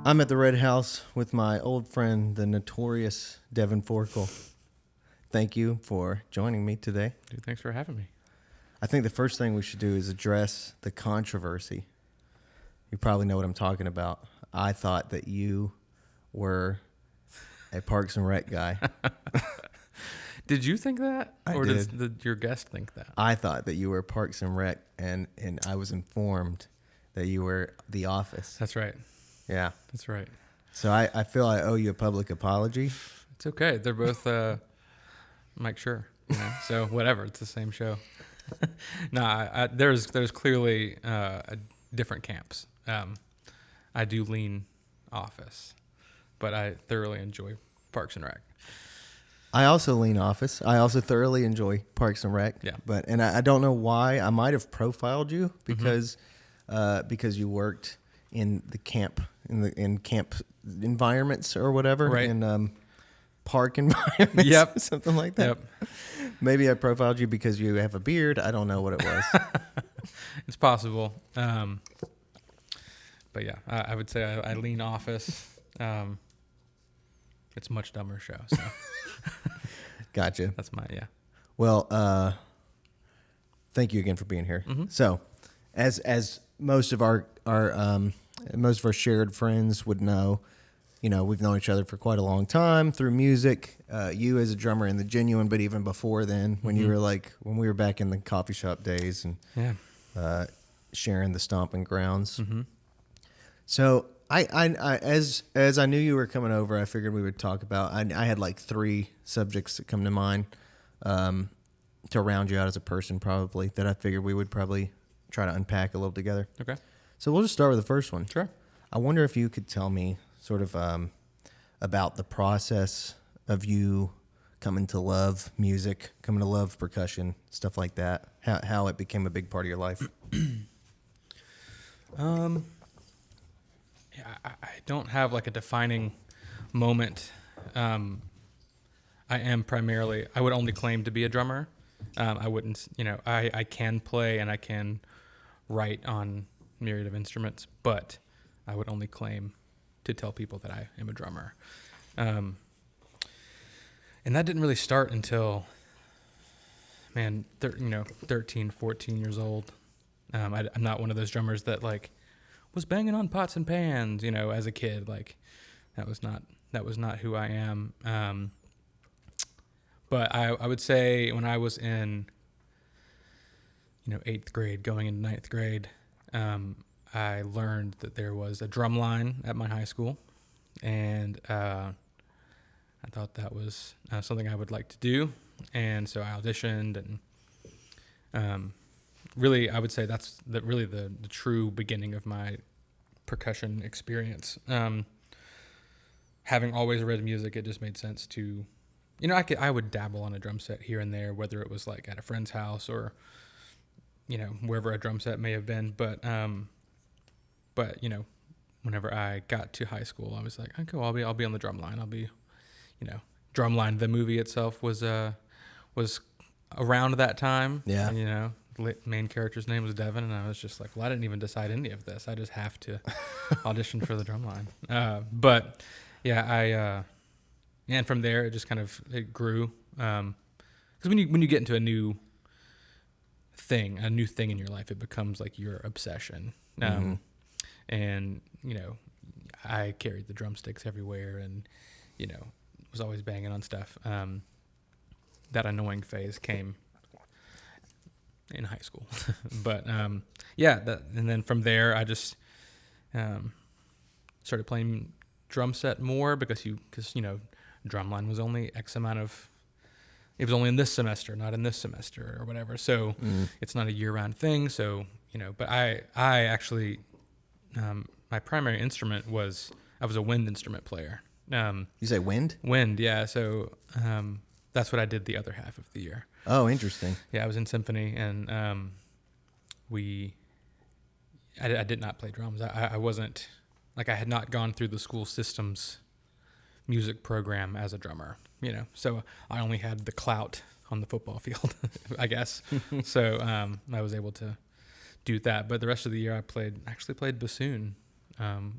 I'm at the Red House with my old friend, the notorious Devin Forkel. Thank you for joining me today. Dude, thanks for having me. I think the first thing we should do is address the controversy. You probably know what I'm talking about. I thought that you were a Parks and Rec guy. Did you think that? I did. Does your guest think that? I thought that you were Parks and Rec, and I was informed that you were The Office. That's right. Yeah. That's right. So I feel I owe you a public apology. It's okay. They're both Mike Schur. You know? So whatever. It's the same show. No, there's clearly different camps. I do lean Office, but I thoroughly enjoy Parks and Rec. I also lean Office. I also thoroughly enjoy Parks and Rec. Yeah. And I don't know why. I might have profiled you because you worked in the camp in camp environments or whatever, right? In park environments, yep, something like that. Yep. Maybe I profiled you because you have a beard. I don't know what it was. It's possible. But yeah, I would say I lean Office. It's a much dumber show. So. Gotcha. That's yeah. Well, thank you again for being here. Mm-hmm. So, as most of our shared friends would know, we've known each other for quite a long time through music. You as a drummer in the Genuine, but even before then, when you were when we were back in the coffee shop days and sharing the stomping grounds. Mm-hmm. So I as I knew you were coming over, I figured we would talk about. I had like 3 subjects that come to mind to round you out as a person, probably that I figured we would probably try to unpack a little together. Okay. So we'll just start with the first one. Sure. I wonder if you could tell me sort of about the process of you coming to love music, coming to love percussion, stuff like that. How it became a big part of your life. Yeah, I don't have like a defining moment. I would only claim to be a drummer. I wouldn't, I can play and I can write on myriad of instruments, but I would only claim to tell people that I am a drummer. And that didn't really start until, 13, 14 years old. I'm not one of those drummers that was banging on pots and pans, as a kid. That was not who I am. But I would say when I was in, 8th grade, going into 9th grade, I learned that there was a drum line at my high school, and I thought that was something I would like to do, and so I auditioned, and really, I would say that's really the true beginning of my percussion experience. Having always read music, it just made sense to, I would dabble on a drum set here and there, whether it was at a friend's house or, wherever a drum set may have been. But whenever I got to high school, I was like, okay, well, I'll be on the drum line. I'll be, Drumline, the movie itself was around that time. Yeah. And, the main character's name was Devin, and I was just like, well, I didn't even decide any of this. I just have to audition for the drum line. But yeah, and from there it just it grew. Because when you get into a new thing in your life, it becomes like your obsession. And I carried the drumsticks everywhere, and was always banging on stuff. That annoying phase came in high school. But and then from there I just started playing drum set more because drumline was only X amount of, it was only in this semester, not in this semester or whatever. So it's not a year-round thing. So, but I actually, my primary instrument was, I was a wind instrument player. You say wind? Wind, yeah. So that's what I did the other half of the year. Oh, interesting. Yeah, I was in symphony, and I did not play drums. I wasn't, I had not gone through the school system's music program as a drummer, so I only had the clout on the football field, I guess. So I was able to do that. But the rest of the year I actually played bassoon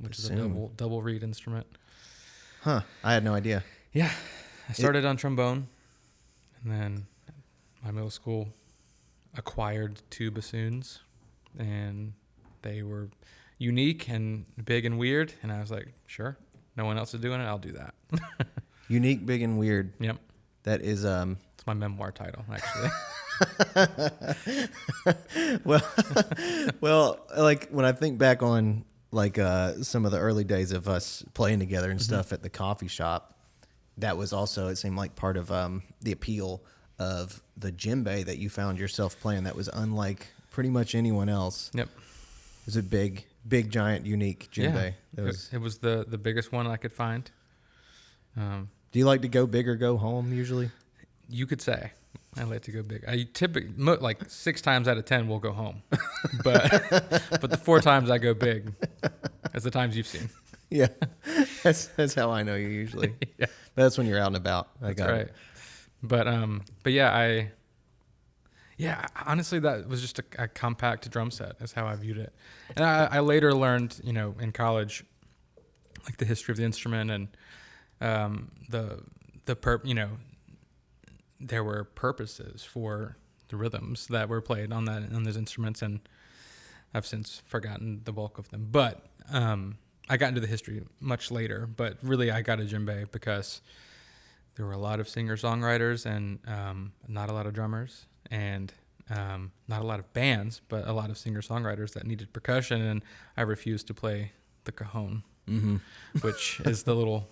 which is a Bassoon. double reed instrument. Huh. I had no idea. Yeah, I started on trombone, and then my middle school acquired 2 bassoons, and they were unique and big and weird. And I was like, sure, no one else is doing it. I'll do that. Unique, big, and weird. Yep. That is It's my memoir title, actually. well, like when I think back on like some of the early days of us playing together and stuff at the coffee shop, that was also, it seemed like, part of the appeal of the djembe that you found yourself playing. That was unlike pretty much anyone else. Yep. It was a big, giant, unique djembe. Yeah. It was the biggest one I could find. Do you like to go big or go home usually? You could say I like to go big. I typically like 6 times out of 10 will go home, but the 4 times I go big, as the times you've seen. Yeah, that's how I know you usually. Yeah, that's when you're out and about. that's right. But yeah, honestly, that was just a compact drum set. Is how I viewed it, and I later learned, in college, like the history of the instrument and there were purposes for the rhythms that were played on those instruments, and I've since forgotten the bulk of them. But I got into the history much later. But really, I got a djembe because there were a lot of singer-songwriters and not a lot of drummers, and not a lot of bands, but a lot of singer-songwriters that needed percussion, and I refused to play the cajon, which is the little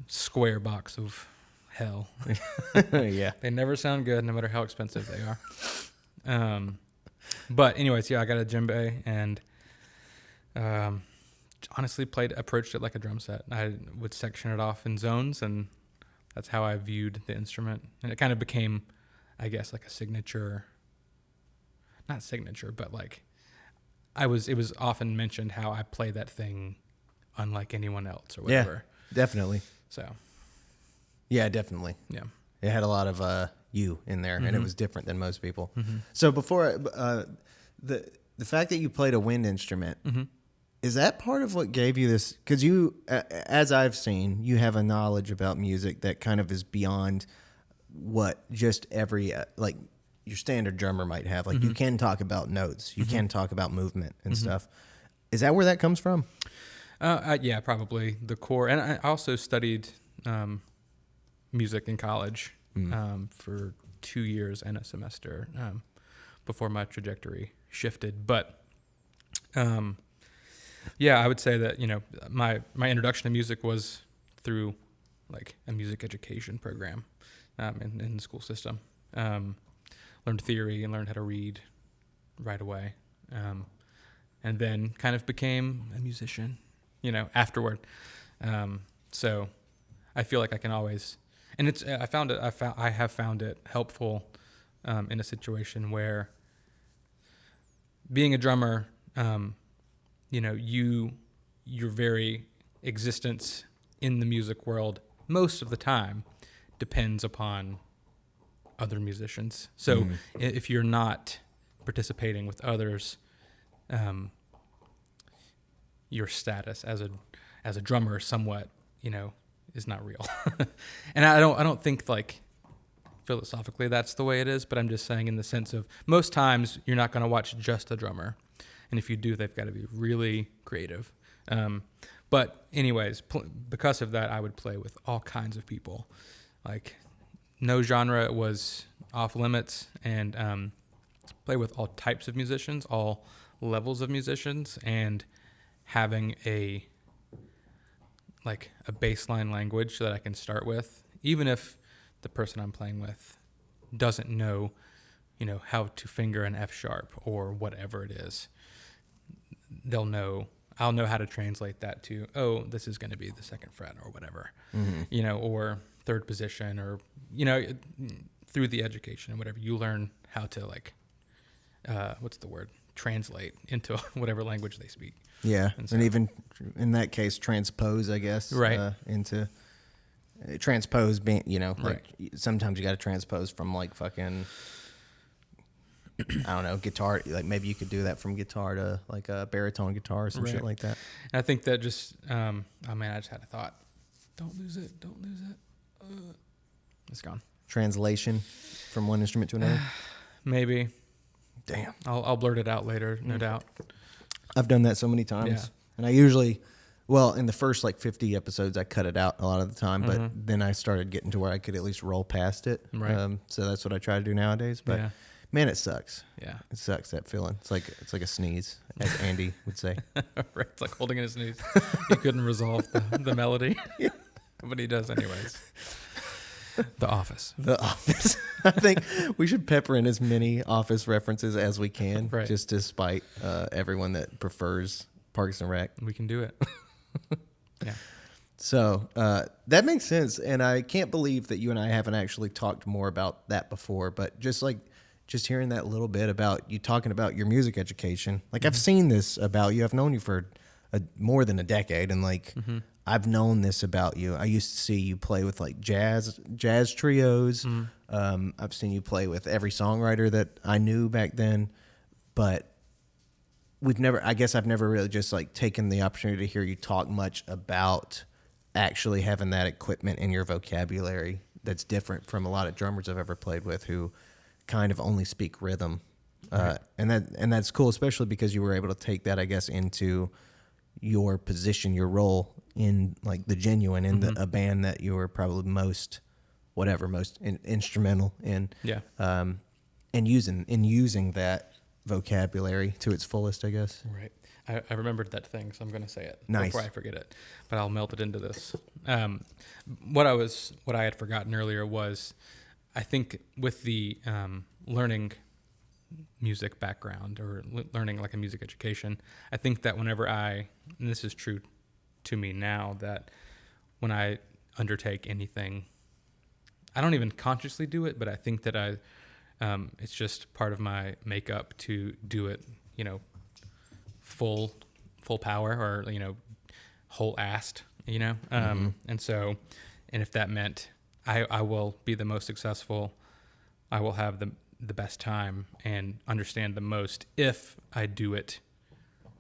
square box of hell. Yeah. They never sound good, no matter how expensive they are. But anyways, yeah, I got a djembe, and honestly approached it like a drum set. I would section it off in zones, and that's how I viewed the instrument. And it kind of became, I guess, like a signature, not signature, but like it was often mentioned how I play that thing unlike anyone else or whatever. Yeah, definitely. So. Yeah, definitely. Yeah. It had a lot of you in there, and it was different than most people. So before the fact that you played a wind instrument, is that part of what gave you this? Because you, as I've seen, you have a knowledge about music that kind of is beyond what just every like your standard drummer might have. Like you can talk about notes, you can talk about movement and stuff. Is that where that comes from? Yeah, probably the core. And I also studied music in college for 2 years and a semester before my trajectory shifted. But yeah, I would say that my introduction to music was through like a music education program in the school system. Learned theory and learned how to read right away, and then kind of became a musician, afterward. So I feel like I can always, and I have found it helpful in a situation where being a drummer, your very existence in the music world most of the time depends upon other musicians. So if you're not participating with others, your status as a drummer somewhat, is not real. And I don't think like philosophically that's the way it is, but I'm just saying in the sense of most times you're not going to watch just a drummer. And if you do, they've got to be really creative. But anyways, because of that, I would play with all kinds of people. Like no genre was off limits, and play with all types of musicians, all levels of musicians, and having a baseline language that I can start with, even if the person I'm playing with doesn't know, how to finger an F sharp or whatever it is. I'll know how to translate that to, oh, this is going to be the second fret or whatever, or third position, or, through the education and whatever, you learn how to translate into whatever language they speak. Yeah. And even in that case, transpose, I guess, right. Into transpose being, right. sometimes you got to transpose from like fucking I don't know, guitar. Like maybe you could do that from guitar to like a baritone guitar or some shit Right. like that. And I think that just, oh man, I just had a thought. Don't lose it. Don't lose it. It's gone. Translation from one instrument to another. Maybe. Damn. I'll blurt it out later, no doubt. I've done that so many times. Yeah. And I usually, well, in the first like 50 episodes, I cut it out a lot of the time, but then I started getting to where I could at least roll past it. Right. So that's what I try to do nowadays. But man, it sucks. Yeah. It sucks, that feeling. It's like a sneeze, as Andy would say. Right. It's like holding in his sneeze. He couldn't resolve the melody. But he does anyways. The Office. The Office. I think we should pepper in as many Office references as we can, Right. just to spite everyone that prefers Parks and Rec. We can do it. Yeah. So that makes sense, and I can't believe that you and I haven't actually talked more about that before. But just hearing that little bit about you talking about your music education, like I've seen this about you. I've known you for more than a decade, and like I've known this about you. I used to see you play with like jazz trios. I've seen you play with every songwriter that I knew back then, but I've never really just like taken the opportunity to hear you talk much about actually having that equipment in your vocabulary that's different from a lot of drummers I've ever played with who kind of only speak rhythm. Right. And that's cool, especially because you were able to take that, I guess, into your position, your role in like the Genuine, in a band that you were probably most instrumental in. Yeah. And using that vocabulary to its fullest, I guess. Right. I remembered that thing, so I'm going to say it Nice. before I forget it. But I'll melt it into this. What I had forgotten earlier was, I think with the learning music background or learning like a music education, I think that whenever and this is true to me now, that when I undertake anything, I don't even consciously do it, but I think that it's just part of my makeup to do it, full power, or, whole assed, and so, and if that meant I will be the most successful, I will have the best time and understand the most if I do it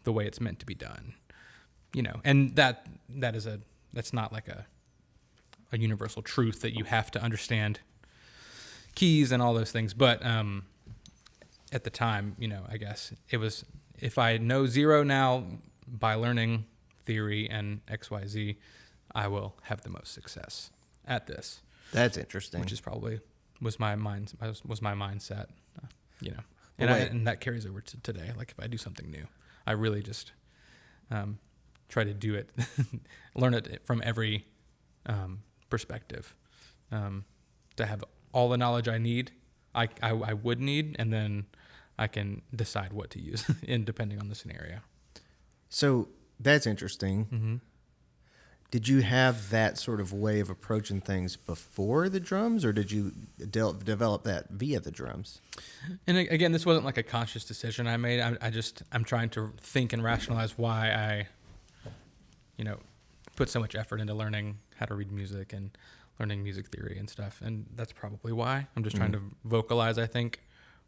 the way it's meant to be done, and that's not like a universal truth that you have to understand keys and all those things. But at the time, I guess it was, if I know zero now by learning theory and XYZ, I will have the most success at this. That's interesting. Which is probably was my mindset, Well, and that carries over to today. Like if I do something new, I really just try to do it, learn it from every perspective, to have all the knowledge I need, I would need, and then I can decide what to use depending on the scenario. So that's interesting. Mm-hmm. Did you have that sort of way of approaching things before the drums, or did you develop that via the drums? And again, this wasn't like a conscious decision I made. I'm trying to think and rationalize why I, put so much effort into learning how to read music and learning music theory and stuff. And that's probably why. I'm just trying to vocalize, I think,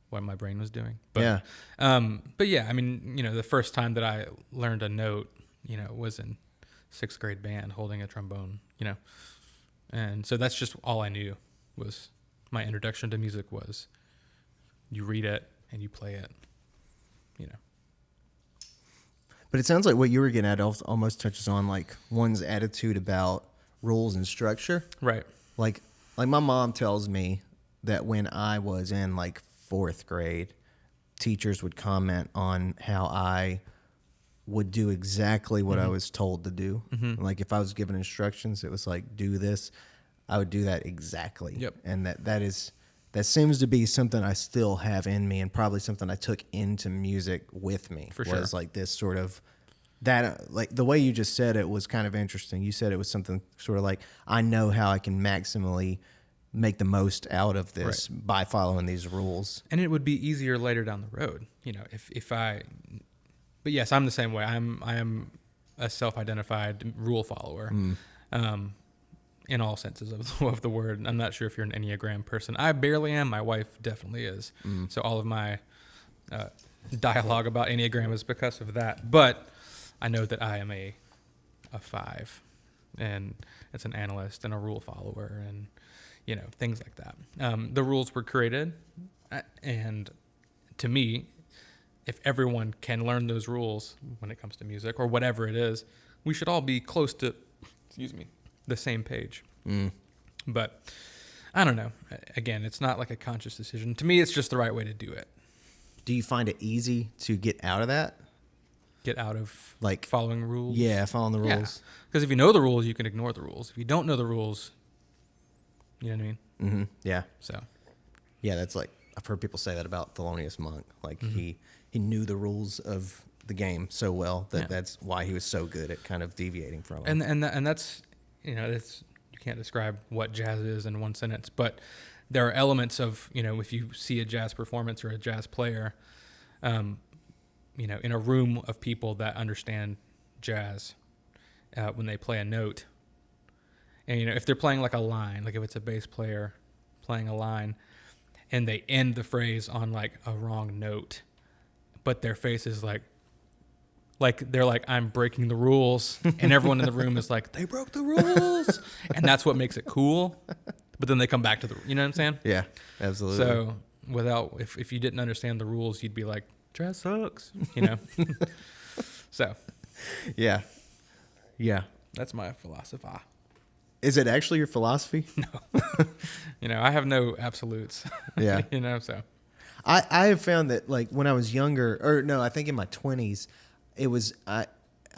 what my brain was doing. But, yeah. But yeah, I mean, the first time that I learned a note, was in 6th grade band holding a trombone, and so that's just all I knew. Was my introduction to music was you read it and you play it, But it sounds like what you were getting at almost touches on like one's attitude about rules and structure. Right. Like my mom tells me that when I was in like 4th grade, teachers would comment on how I would do exactly what I was told to do. Like if I was given instructions, it was like, do this, I would do that exactly. Yep. And that seems to be something I still have in me, and probably something I took into music with me. For sure. Was like this sort of that, like the way you just said it was kind of interesting. You said it was something sort of like, I know how I can maximally make the most out of this by following these rules. And it would be easier later down the road, but yes, I'm the same way. I am a self-identified rule follower, in all senses of the word. I'm not sure if you're an Enneagram person. I barely am. My wife definitely is. So all of my dialogue about Enneagrammas because of that. But I know that I am a 5, and it's an analyst and a rule follower, and things like that. The rules were created, and to me, if everyone can learn those rules when it comes to music or whatever it is, we should all be close to, the same page. But I don't know. Again, it's not like a conscious decision. To me, it's just the right way to do it. Do you find it easy to get out of that? Get out of like following rules? Yeah, following the rules. Because if you know the rules, you can ignore the rules. If you don't know the rules, you know what I mean? Mm-hmm. Yeah. So. Yeah, that's like, I've heard people say that about Thelonious Monk. Like he knew the rules of the game so well that that's why he was so good at kind of deviating from it. And that's, it's, you can't describe what jazz is in one sentence, but there are elements of, if you see a jazz performance or a jazz player, in a room of people that understand jazz, when they play a note, and if they're playing like a line, like if it's a bass player playing a line, and they end the phrase on like a wrong note, but their face is like they're like, I'm breaking the rules, and everyone in the room is like, they broke the rules, and that's what makes it cool. But then they come back to the, you know what I'm saying? Yeah, absolutely. So if you didn't understand the rules, you'd be like, jazz sucks, So. Yeah. That's my philosophy. Is it actually your philosophy? No. I have no absolutes. Yeah. So. I have found that like when I was younger, or no, I think in my 20s, it was I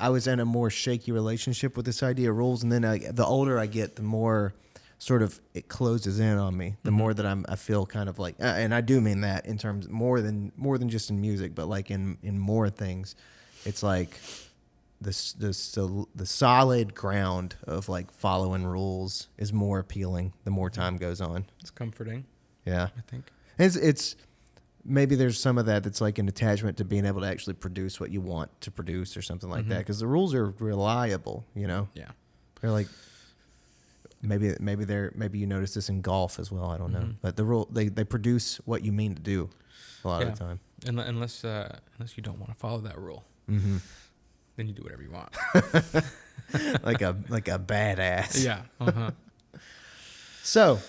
was in a more shaky relationship with this idea of rules, and then the older I get, the more sort of it closes in on me. The more that I feel kind of like, and I do mean that in terms more than just in music, but like in more things, it's like the solid ground of like following rules is more appealing the more time goes on. It's comforting. Yeah, I think it's maybe there's some of that that's like an attachment to being able to actually produce what you want to produce or something like that, because the rules are reliable. Yeah, they're like maybe you notice this in golf as well. I don't know, but the rule they produce what you mean to do a lot of the time. Unless you don't want to follow that rule, then you do whatever you want, like a badass. Yeah. So,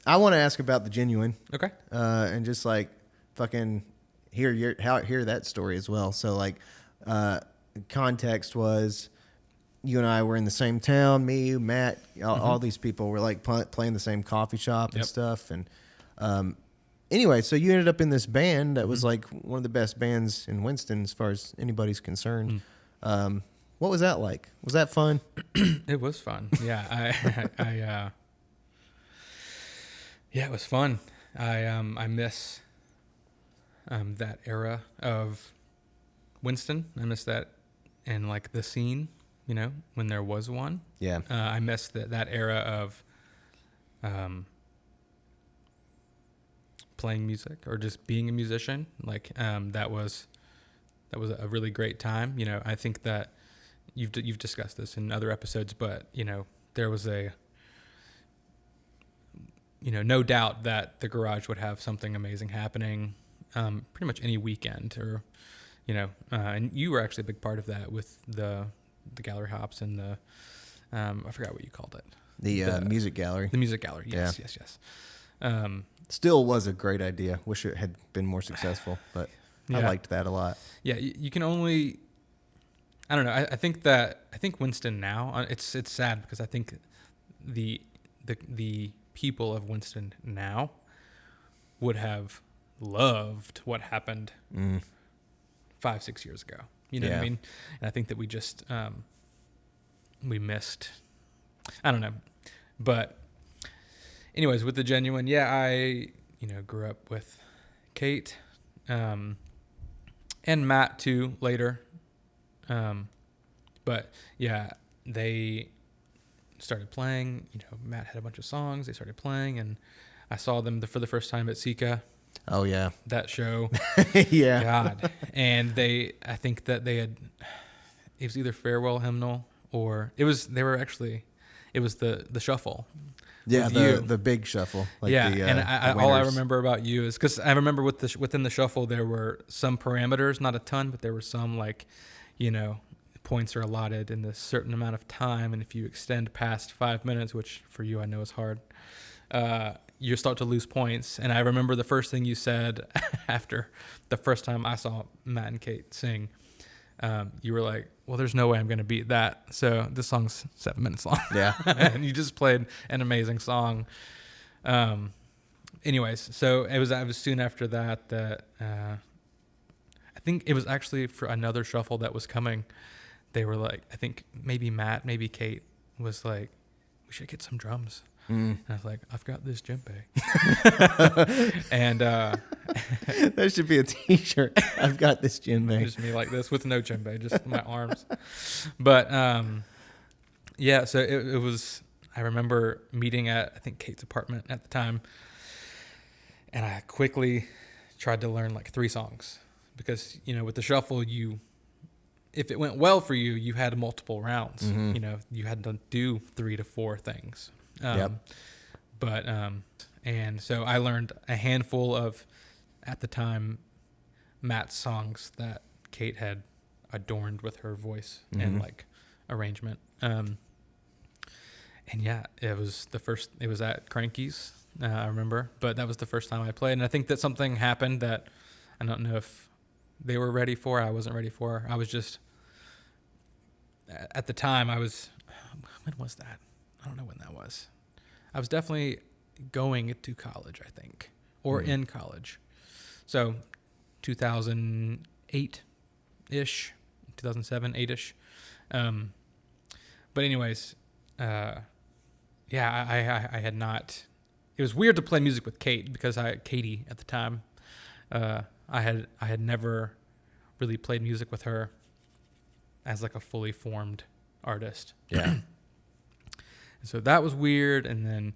I want to ask about the Genuine. Okay. And just like fucking hear that story as well. So like, context was, you and I were in the same town. Me, you, Matt, all these people were like playing the same coffee shop and stuff. And anyway, so you ended up in this band that was like one of the best bands in Winston as far as anybody's concerned. What was that like? Was that fun? It was fun. Yeah, yeah, it was fun. I miss that era of Winston. I miss that, and like the scene, when there was one. Yeah. I miss that era of playing music or just being a musician. Like that was a really great time. I think that you've discussed this in other episodes, but there was no doubt that the garage would have something amazing happening pretty much any weekend, or and you were actually a big part of that with the gallery hops and the I forgot what you called it. The music gallery. The music gallery. Yes. Still was a great idea. Wish it had been more successful, but I liked that a lot. Yeah, you can only. I don't know. I think Winston now. It's sad because I think the people of Winston now would have loved what happened 5-6 years ago. You know what I mean? And I think that we just we missed. I don't know, but anyways, with the Genuine, I grew up with Kate and Matt too later, but they started playing. Matt had a bunch of songs. They started playing, and I saw them for the first time at Sika. Oh yeah, that show. Yeah, God. And I think that they had. It was either farewell hymnal or it was the shuffle. Yeah, with the you. the big shuffle. Like Yeah, the, and the all I winners. remember about you is because I remember within the shuffle there were some parameters, not a ton, but there were some like, you know, points are allotted in this certain amount of time, and if you extend past 5 minutes, which for you I know is hard, you start to lose points. And I remember the first thing you said after the first time I saw Matt and Kate sing. You were like, well, there's no way I'm going to beat that. So this song's 7 minutes long. Yeah. And you just played an amazing song. Anyways, so I was soon after that I think it was actually for another shuffle that was coming. They were like, I think maybe Matt, maybe Kate was like, we should get some drums. And I was like, I've got this djembe. And That should be a T-shirt. I've got this djembe. just me like this with no djembe, just my arms. But yeah, so it was. I remember meeting at I think Kate's apartment at the time, and I quickly tried to learn like 3 songs because with the shuffle if it went well for you, you had multiple rounds. You had to do 3 to 4 things. Yep. But and so I learned a handful of, at the time, Matt's songs that Kate had adorned with her voice and like arrangement. And yeah, it was at Cranky's, I remember, but that was the first time I played. And I think that something happened that I don't know if they were ready for, I wasn't ready for. I was just, at the time when was that? I don't know when that was. I was definitely going to college, I think, or in college. So 2008-ish, 2007, 8-ish. But anyways, yeah, I had not. It was weird to play music with Katie at the time. I had never really played music with her as like a fully formed artist. Yeah. So that was weird, and then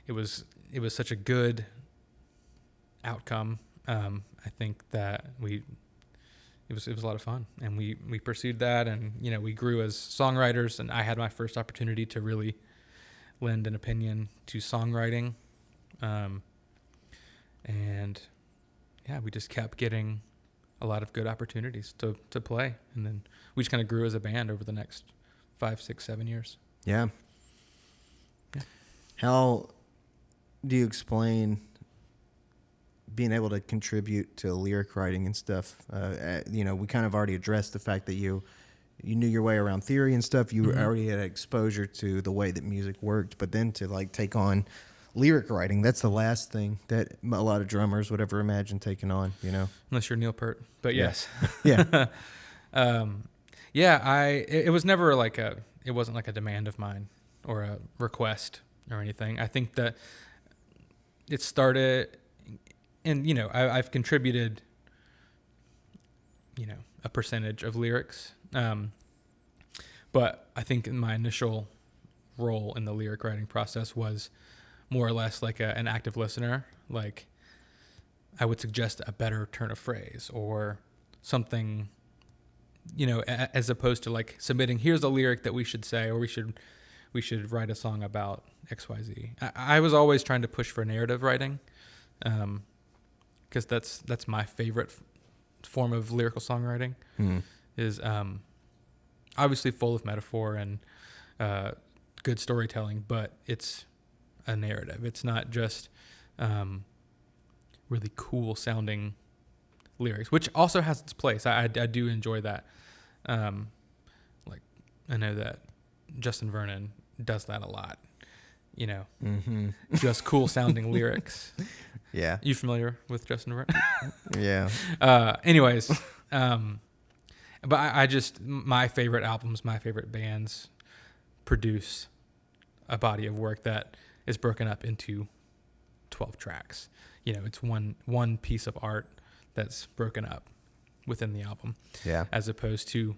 it was such a good outcome. I think that it was a lot of fun, and we pursued that, and we grew as songwriters, and I had my first opportunity to really lend an opinion to songwriting, and yeah, we just kept getting a lot of good opportunities to play, and then we just kind of grew as a band over the next 5, 6, 7 years. Yeah. How do you explain being able to contribute to lyric writing and stuff? We kind of already addressed the fact that you knew your way around theory and stuff. You already had exposure to the way that music worked, but then to like take on lyric writing, that's the last thing that a lot of drummers would ever imagine taking on, Unless you're Neil Peart, but yes. Yeah. It was never it wasn't like a demand of mine or a request or anything. I think that it started, and I've contributed a percentage of lyrics, but I think my initial role in the lyric writing process was more or less like an active listener. Like I would suggest a better turn of phrase or something, as opposed to like submitting, here's a lyric that we should say, or we should write a song about XYZ. I was always trying to push for narrative writing, because that's my favorite form of lyrical songwriting. Is obviously full of metaphor and good storytelling, but it's a narrative. It's not just really cool sounding lyrics, which also has its place. I do enjoy that. Like I know that Justin Vernon does that a lot. Just cool sounding lyrics. Yeah. You familiar with Justin Vernon? Yeah. Anyways, but I just, my favorite albums, my favorite bands produce a body of work that is broken up into 12 tracks. It's one piece of art that's broken up within the album. Yeah. As opposed to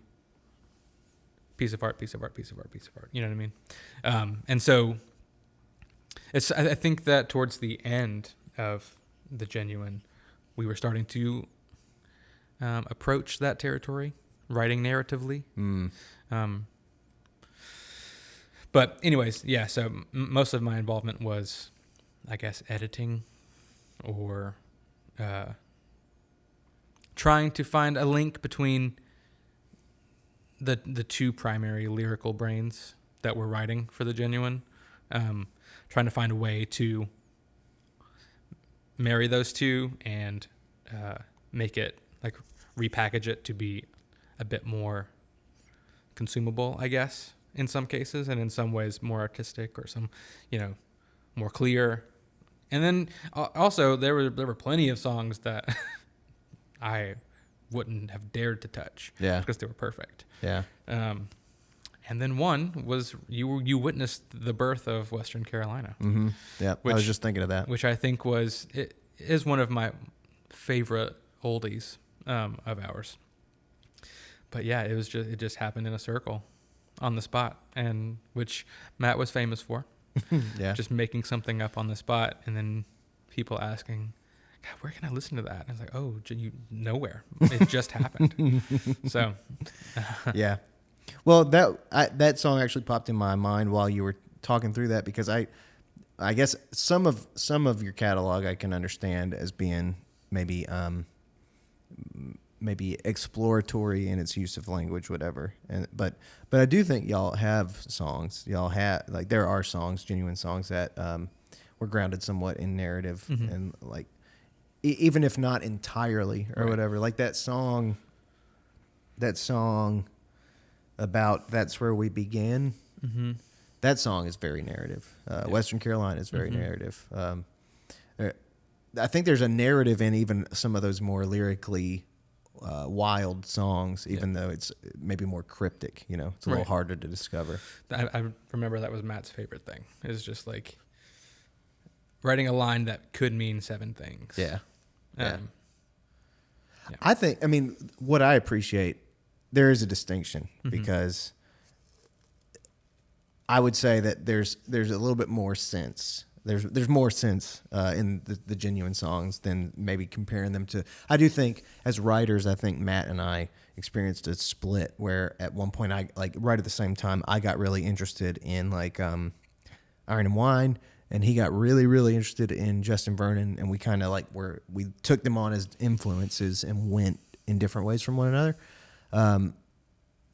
piece of art, piece of art, piece of art, piece of art. You know what I mean? And so I think that towards the end of The Genuine, we were starting to approach that territory, writing narratively. But anyways, yeah. So most of my involvement was, I guess, editing, or trying to find a link between the two primary lyrical brains that were writing for the Genuine. Trying to find a way to marry those two and make it, like, repackage it to be a bit more consumable, I guess, in some cases, and in some ways more artistic, or some, more clear. And then also there were plenty of songs that I wouldn't have dared to touch, because they were perfect. Yeah. And then one was you witnessed the birth of Western Carolina. Mm-hmm. Yeah, I was just thinking of that. Which I think is one of my favorite oldies of ours. But yeah, it just happened in a circle, on the spot, and which Matt was famous for. Yeah, just making something up on the spot, and then people asking, God, where can I listen to that? And I was like, oh, nowhere. It just happened. So, yeah. Well, that song actually popped in my mind while you were talking through that, because I guess some of your catalog I can understand as being maybe exploratory in its use of language, whatever. But I do think y'all have songs. Y'all have, like, there are songs, genuine songs that were grounded somewhat in narrative, and like even if not entirely or whatever. Like that song about That's Where We Began. Mm-hmm. That song is very narrative. Western Carolina is very narrative. I think there's a narrative in even some of those more lyrically wild songs, even though it's maybe more cryptic. It's a little harder to discover. I remember that was Matt's favorite thing. It was just like writing a line that could mean 7 things. Yeah. Yeah. I think, what I appreciate, there is a distinction, because I would say that there's a little bit more sense. There's more sense in the genuine songs than maybe comparing them to. I do think, as writers, I think Matt and I experienced a split where at one point, right at the same time, I got really interested in Iron and Wine, and he got really, really interested in Justin Vernon, and we kind of we took them on as influences and went in different ways from one another.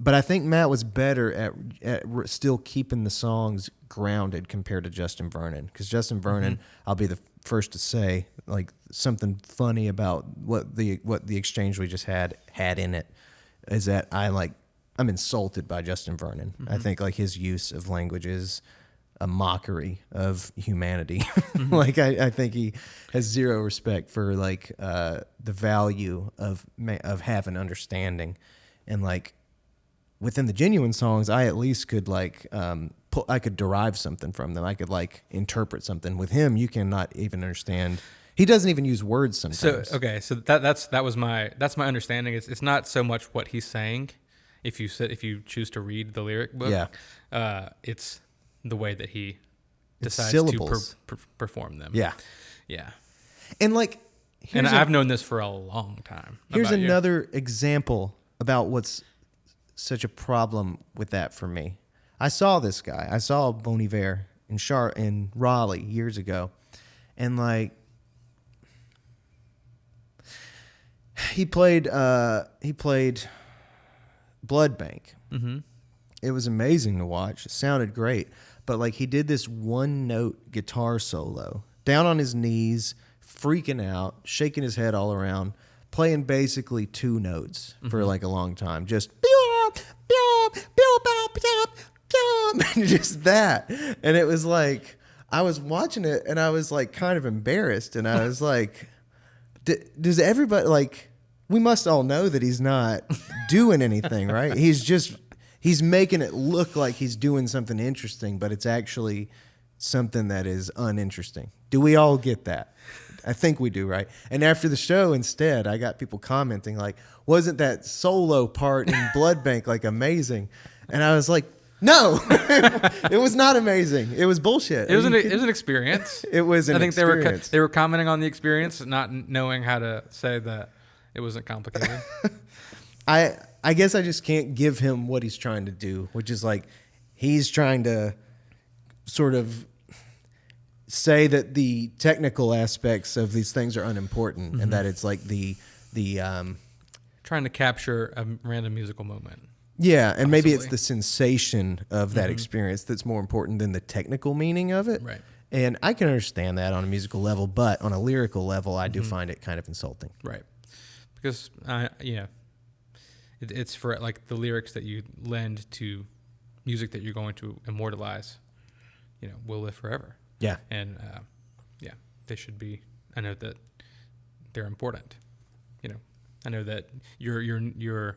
But I think Matt was better at still keeping the songs grounded compared to Justin Vernon, because Justin Vernon, I'll be the first to say, something funny about what the exchange we just had in it is that I'm insulted by Justin Vernon. I think his use of language is a mockery of humanity. I think he has zero respect for the value of having understanding, and within the genuine songs, I at least could I could derive something from them. I could interpret something. With him, you cannot even understand. He doesn't even use words sometimes. So that's my understanding. It's not so much what he's saying. If you choose to read the lyric book, it's the way that he decides to perform them. Yeah. And I've known this for a long time. Here's another example about what's such a problem with that for me. I saw this guy. I saw Bon Iver in Raleigh years ago, and he played Blood Bank. Mm-hmm. It was amazing to watch. It sounded great, but he did this one note guitar solo, down on his knees, freaking out, shaking his head all around, playing basically 2 notes for a long time, just just that. And it was I was watching it and I was kind of embarrassed, and I was does everybody we must all know that he's not doing anything, right? He's making it look like he's doing something interesting, but it's actually something that is uninteresting. Do we all get that? I think we do, right? And after the show, instead, I got people commenting wasn't that solo part in Blood Bank amazing? And I was no, it was not amazing. It was bullshit. It was an experience. It was an experience. I think they were commenting on the experience, not knowing how to say that it wasn't complicated. I guess I just can't give him what he's trying to do, which is he's trying to sort of say that the technical aspects of these things are unimportant, and that it's like the trying to capture a random musical moment. yeah, and maybe it's Possibly. the sensation of that experience that's more important than the technical meaning of it. Right. And I can understand that on a musical level, but on a lyrical level, I do find it kind of insulting. Right. Because it's for like the lyrics that you lend to music that you're going to immortalize, will live forever. Yeah. And they should be. I know that they're important. I know that your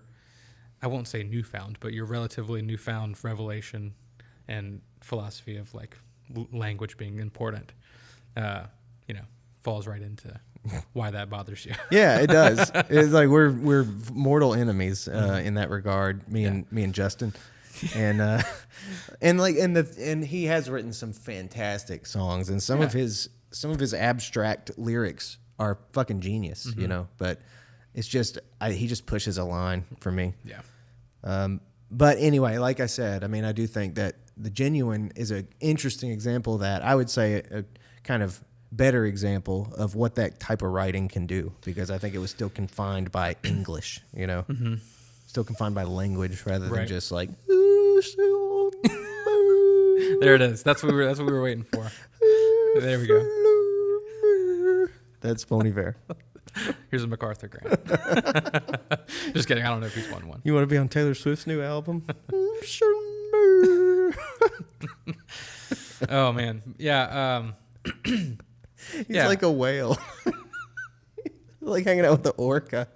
I won't say newfound, but your relatively newfound revelation and philosophy of like language being important, falls right into why that bothers you. Yeah, it does. It's like we're mortal enemies in that regard. Me and Justin, and and he has written some fantastic songs, and some of his abstract lyrics are fucking genius. But it's just he just pushes a line for me. Yeah. But anyway, like I said, I mean, I do think that The Genuine is an interesting example of that. I would say a kind of better example of what that type of writing can do, because I think it was still confined by English, still confined by language rather than just like. There it is. That's what we were waiting for. There we go. That's Bon Iver. Here's a MacArthur grant. Just kidding. I don't know if he's won one. You want to be on Taylor Swift's new album? Oh man, yeah. He's like a whale, like hanging out with the orca.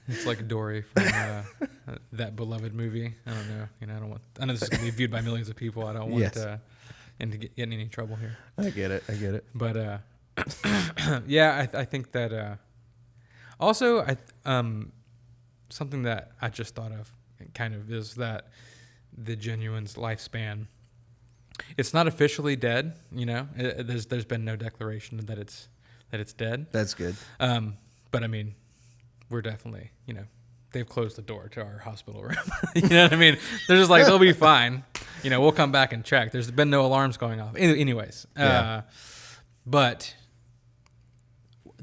It's like Dory from That Beloved movie. I don't know. I know this is gonna be viewed by millions of people. I don't want to get in any trouble here. I get it. But yeah, I think that also something that I just thought of kind of is that The Genuine's lifespan. It's not officially dead, There's been no declaration that it's dead. That's good. But I mean, we're definitely, they've closed the door to our hospital room. You know what I mean? They're just like, they'll be fine. We'll come back and check. There's been no alarms going off. Anyways, but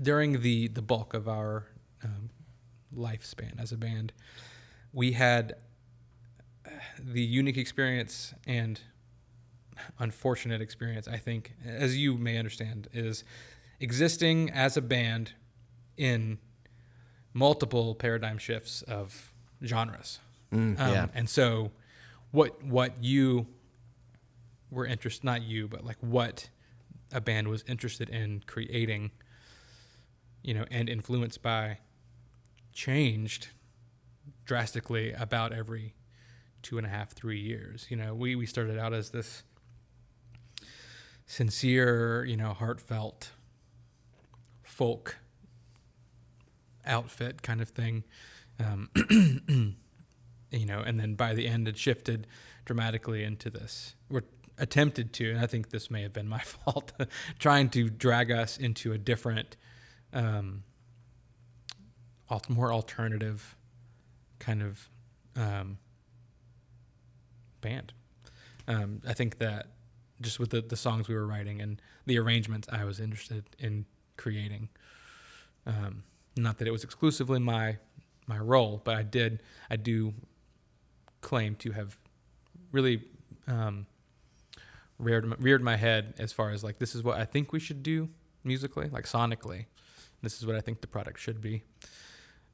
during the bulk of our lifespan as a band, we had the unique experience and unfortunate experience, I think, as you may understand, is existing as a band in multiple paradigm shifts of genres. And so what you were interested, not you, but like what a band was interested in creating, and influenced by, changed drastically about every 2.5, 3 years. We started out as this sincere, heartfelt folk outfit kind of thing. And then by the end it shifted dramatically into this. We're attempted to, and I think this may have been my fault, trying to drag us into a different, more alternative kind of band. I think that just with the songs we were writing and the arrangements I was interested in creating, not that it was exclusively my role, but I do claim to have really reared my head as far as like, this is what I think we should do musically, like sonically. This is what I think the product should be.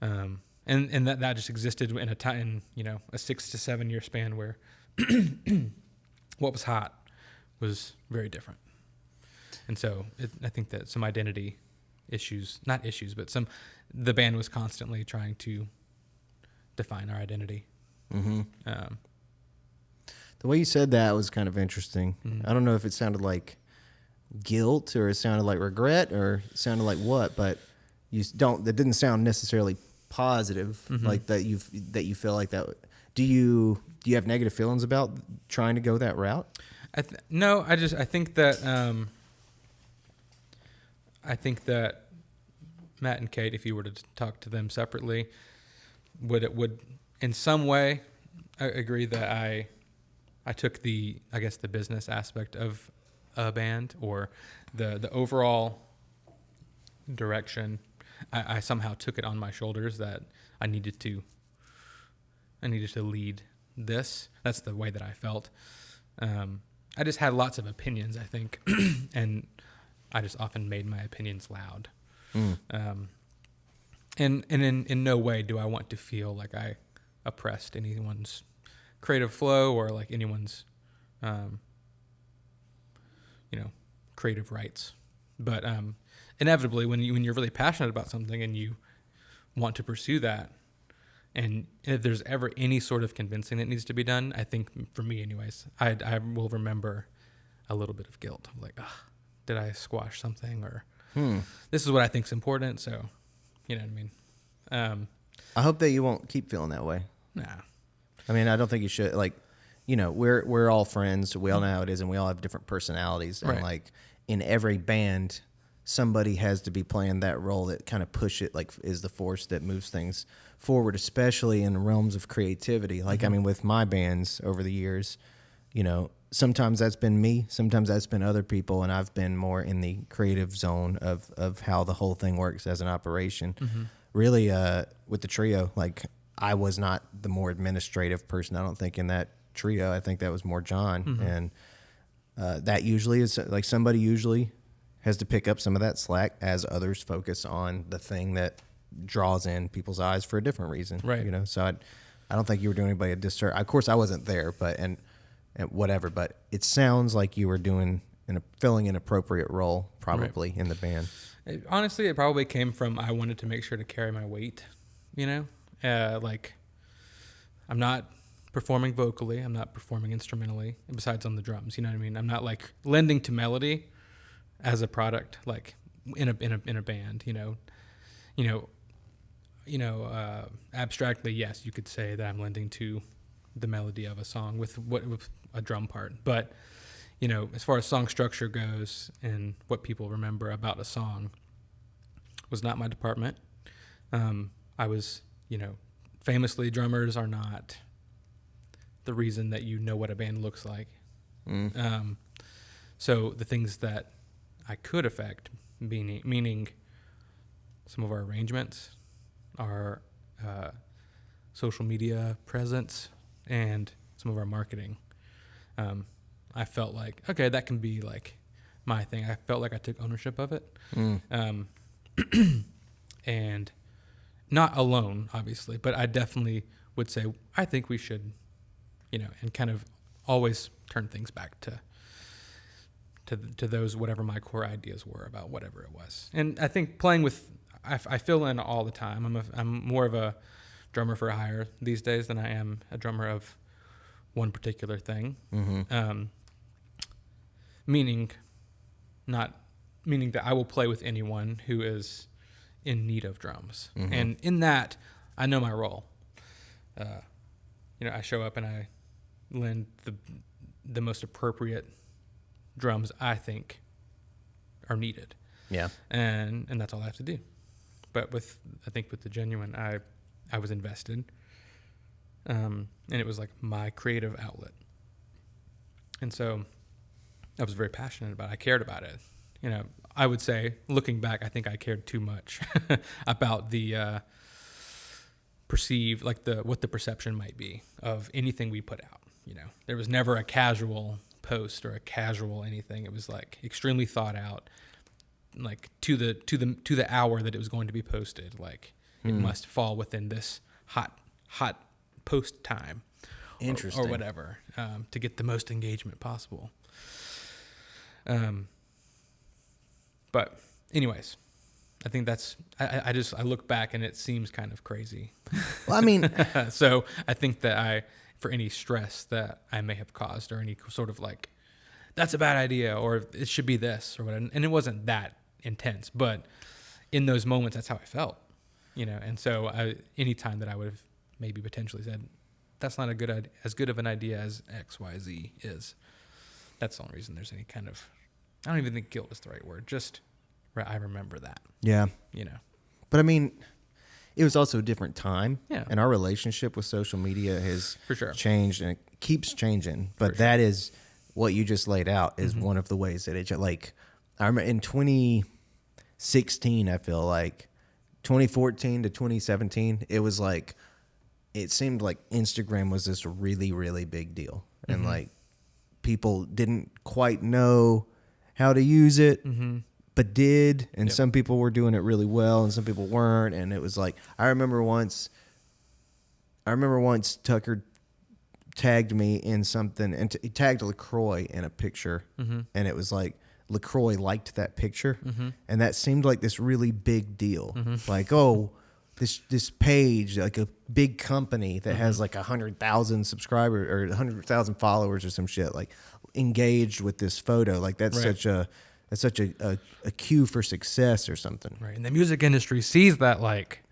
And that just existed in a time, a 6 to 7 year span where what was hot was very different. And so I think that some identity issues, not issues, but the band was constantly trying to define our identity. Mm-hmm. The way you said that was kind of interesting. Mm-hmm. I don't know if it sounded like guilt or it sounded like regret or it sounded like what, but that didn't sound necessarily positive, mm-hmm. like that you feel like that. Do you have negative feelings about trying to go that route? No, I think that Matt and Kate, if you were to talk to them separately, would in some way agree that I I took the business aspect of a band, or the overall direction. I somehow took it on my shoulders that I needed to lead this. That's the way that I felt. I just had lots of opinions, I think, and I just often made my opinions loud. And in no way do I want to feel like I oppressed anyone's creative flow, or like anyone's, creative rights. But inevitably, when you're really passionate about something and you want to pursue that, and if there's ever any sort of convincing that needs to be done, I think for me, anyways, I will remember a little bit of guilt. I'm like, did I squash something, or this is what I think is important? So, you know what I mean. I hope that you won't keep feeling that way. Nah. I mean, I don't think you should. Like, we're all friends. We all know how it is, and we all have different personalities. And like in every band, somebody has to be playing that role that kind of is the force that moves things forward, especially in the realms of creativity. Like, I mean, with my bands over the years, sometimes that's been me, sometimes that's been other people, and I've been more in the creative zone of how the whole thing works as an operation. Really, with the trio, like, I was not the more administrative person, I don't think, in that trio. I think that was more John. And that usually is, like, somebody usually has to pick up some of that slack as others focus on the thing that draws in people's eyes for a different reason. Right. So I don't think you were doing anybody a disservice. Of course, I wasn't there, but and whatever. But it sounds like you were filling an appropriate role, probably in the band. Honestly, it probably came from I wanted to make sure to carry my weight. Like, I'm not performing vocally, I'm not performing instrumentally, besides on the drums. You know what I mean? I'm not like lending to melody as a product, like in a band. Abstractly, yes, you could say that I'm lending to the melody of a song with a drum part. But, as far as song structure goes and what people remember about a song was not my department. I was, famously, drummers are not the reason that you know what a band looks like. So the things that I could affect, meaning some of our arrangements, our social media presence, and some of our marketing. I felt like, okay, that can be like my thing. I felt like I took ownership of it. And not alone, obviously, but I definitely would say, I think we should, and kind of always turn things back to those, whatever my core ideas were about whatever it was. And I think playing with, I fill in all the time. I'm more of a drummer for hire these days than I am a drummer of one particular thing. Meaning that I will play with anyone who is in need of drums. And in that, I know my role. I show up and I lend the most appropriate drums I think are needed. Yeah. And that's all I have to do. But I think with the Genuine, I was invested. And it was like my creative outlet. And so I was very passionate about it. I cared about it. I would say, looking back, I think I cared too much about the what the perception might be of anything we put out. There was never a casual post or a casual anything. It was like extremely thought out, like to the hour that it was going to be posted. Like it must fall within this hot post time, Interesting, or whatever, to get the most engagement possible. But anyways, I think that's, I look back and it seems kind of crazy. Well, I mean, so I think that for any stress that I may have caused, or any sort of like, that's a bad idea, or it should be this or whatever. And it wasn't that intense, but in those moments, that's how I felt, And so any time that I would have maybe potentially said, that's not as good of an idea as X, Y, Z is, that's the only reason there's any kind of, I don't even think guilt is the right word. Just I remember that. Yeah. You know. But I mean, it was also a different time. Yeah. And our relationship with social media has For sure. changed, and it keeps changing. But For sure. that is what you just laid out is one of the ways that it, like, I remember in 2016, I feel like 2014 to 2017, it was like, it seemed like Instagram was this really, really big deal. And like people didn't quite know how to use it, but did. And Yep. some people were doing it really well and some people weren't. And it was like, I remember once Tucker tagged me in something, and he tagged LaCroix in a picture. And it was like, LaCroix liked that picture. And that seemed like this really big deal. Like, oh, this page, like a big company that has like 100,000 subscribers or 100,000 followers or some shit, like engaged with this photo. Like that's Right. such a cue for success or something. Right. And the music industry sees that, like,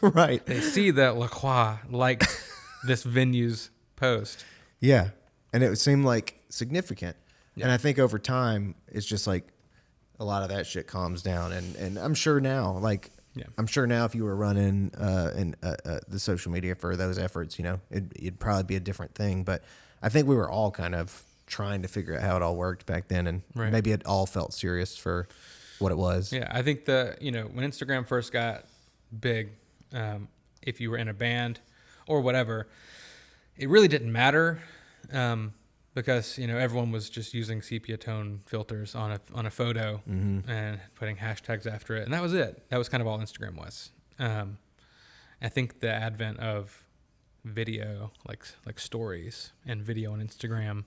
Right. they see that LaCroix liked this venue's post. Yeah. And it would seem like significant. Yeah. And I think over time, it's just like a lot of that shit calms down. And I'm sure now, like, Yeah. I'm sure now if you were running the social media for those efforts, you know, it'd probably be a different thing. But I think we were all kind of trying to figure out how it all worked back then. And Right. maybe it all felt serious for what it was. Yeah, I think when Instagram first got big, if you were in a band or whatever, it really didn't matter because everyone was just using sepia tone filters on a photo and putting hashtags after it, and that was it. That was kind of all Instagram was. I think the advent of video, like stories and video on Instagram,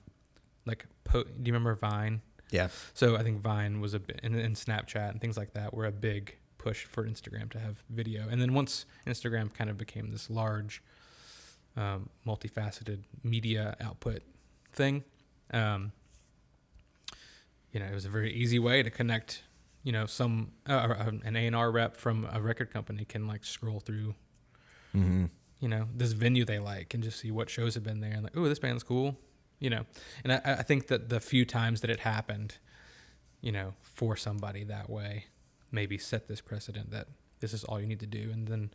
do you remember Vine? Yeah. So I think Vine was a bit, and Snapchat and things like that were a big push for Instagram to have video. And then once Instagram kind of became this large, multifaceted media output thing, it was a very easy way to connect. An A&R rep from a record company can like scroll through, this venue they like and just see what shows have been there and like, oh, this band's cool. And I think that the few times that it happened, for somebody that way, maybe set this precedent that this is all you need to do. And then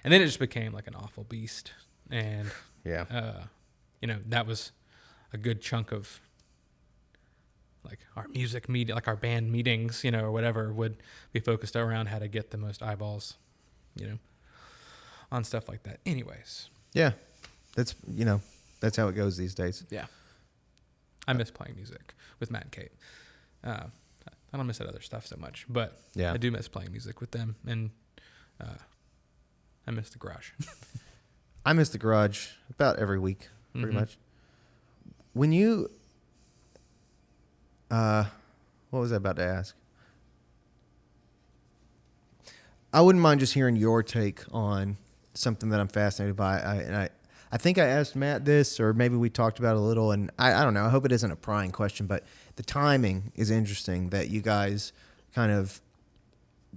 it just became like an awful beast. And, that was a good chunk of like our music media, like our band meetings, or whatever would be focused around how to get the most eyeballs, on stuff like that. Anyways. Yeah. That's how it goes these days. Yeah. I miss playing music with Matt and Kate. I don't miss that other stuff so much, but Yeah. I do miss playing music with them, and I miss the garage. I miss the garage about every week, pretty much. When you, what was I about to ask? I wouldn't mind just hearing your take on something that I'm fascinated by. I think I asked Matt this, or maybe we talked about it a little, and I don't know. I hope it isn't a prying question, but the timing is interesting that you guys kind of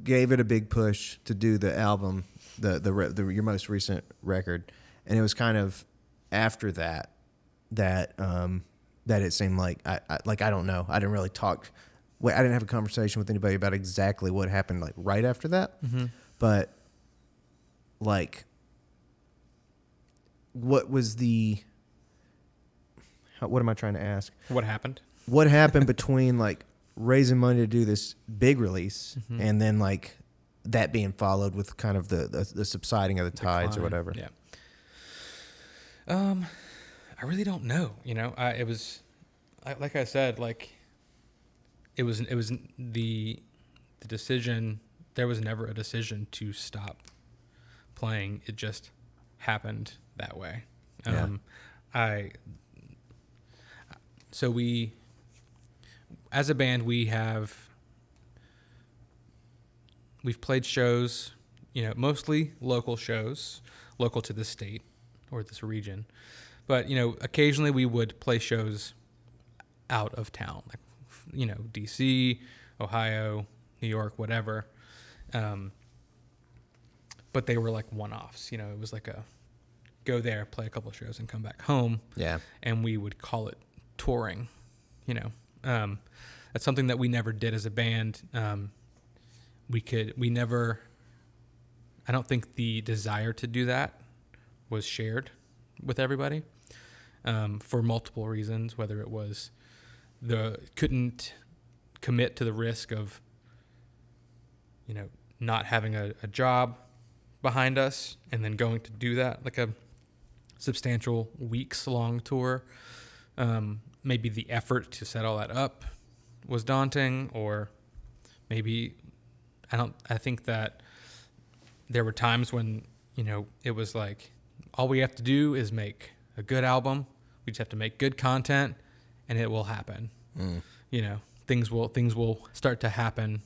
gave it a big push to do the album, your most recent record, and it was kind of after that it seemed like I don't know. I didn't really talk. I didn't have a conversation with anybody about exactly what happened like right after that, but like. What was what am I trying to ask? What happened? What happened between like raising money to do this big release and then like that being followed with kind of the subsiding of the tides or whatever? Yeah. I really don't know. It was, like I said, like it was the decision. There was never a decision to stop playing. It just happened that way. So we, as a band, we've played shows, mostly local shows, local to this state or this region. But, occasionally we would play shows out of town, like, DC, Ohio, New York, whatever. But they were like one-offs, it was like go there, play a couple of shows and come back home. Yeah. And we would call it touring, that's something that we never did as a band. I I don't think the desire to do that was shared with everybody, for multiple reasons, whether it was couldn't commit to the risk of, not having a job behind us and then going to do that, like a substantial weeks long tour. Maybe the effort to set all that up was daunting, or maybe I think that there were times when, it was like, all we have to do is make a good album. We just have to make good content and it will happen. Things will start to happen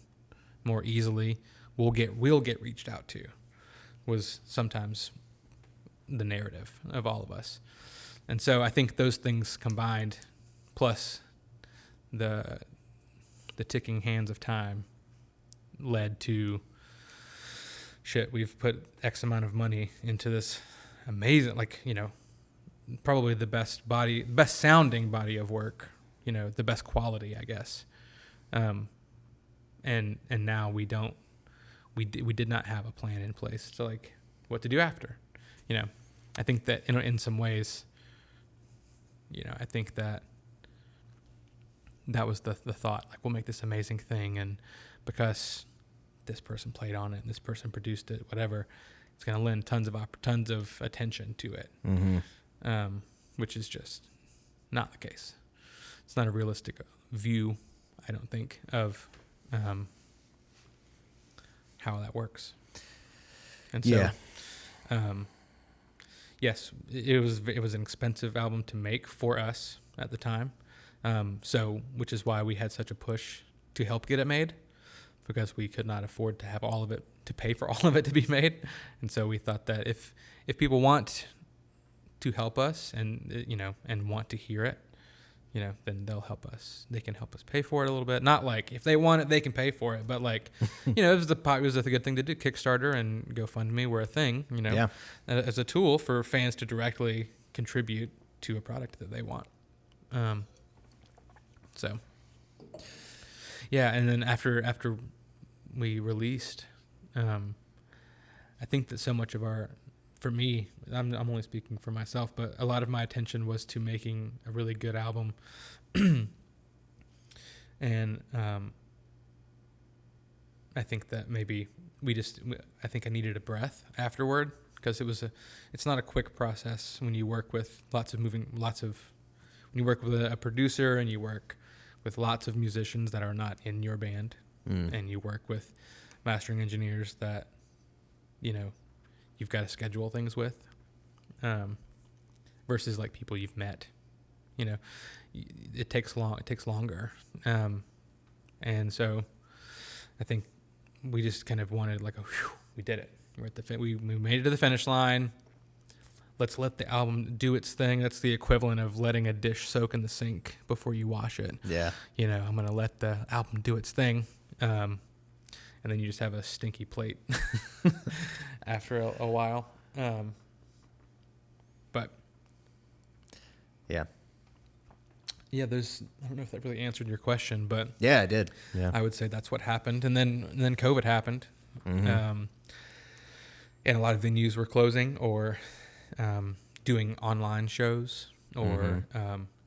more easily. We'll get reached out to, was sometimes the narrative of all of us. And so I think those things combined, plus the ticking hands of time, led to, we've put X amount of money into this amazing, probably the best sounding body of work, the best quality, I guess. And now we did not have a plan in place to what to do after. I think that in some ways, I think that was the thought, we'll make this amazing thing, and because this person played on it and this person produced it, whatever, it's going to lend tons of attention to it. Which is just not the case. It's not a realistic view, I don't think, of how that works. And so, yes, it was an expensive album to make for us at the time. Which is why we had such a push to help get it made, because we could not afford to have all of it, to pay for all of it to be made. And so we thought that if people want to help us and want to hear it, then they'll help us. They can help us pay for it a little bit. Not if they want it, they can pay for it. But it was a good thing to do. Kickstarter and GoFundMe were a thing, as a tool for fans to directly contribute to a product that they want. And then after we released, I think that so much of for me, I'm only speaking for myself, but a lot of my attention was to making a really good album. And I think that maybe I think I needed a breath afterward, because it's not a quick process when you work with when you work with a producer and you work with lots of musicians that are not in your band, and you work with mastering engineers that, you've got to schedule things with, versus people you've met. It takes longer. And so I think we just kind of wanted we did it. We're at we made it to the finish line. Let's let the album do its thing. That's the equivalent of letting a dish soak in the sink before you wash it. Yeah. I'm going to let the album do its thing. And then you just have a stinky plate after a while. But yeah, I don't know if that really answered your question, but yeah, it did. Yeah, I would say that's what happened. And then COVID happened. And a lot of venues were closing or doing online shows or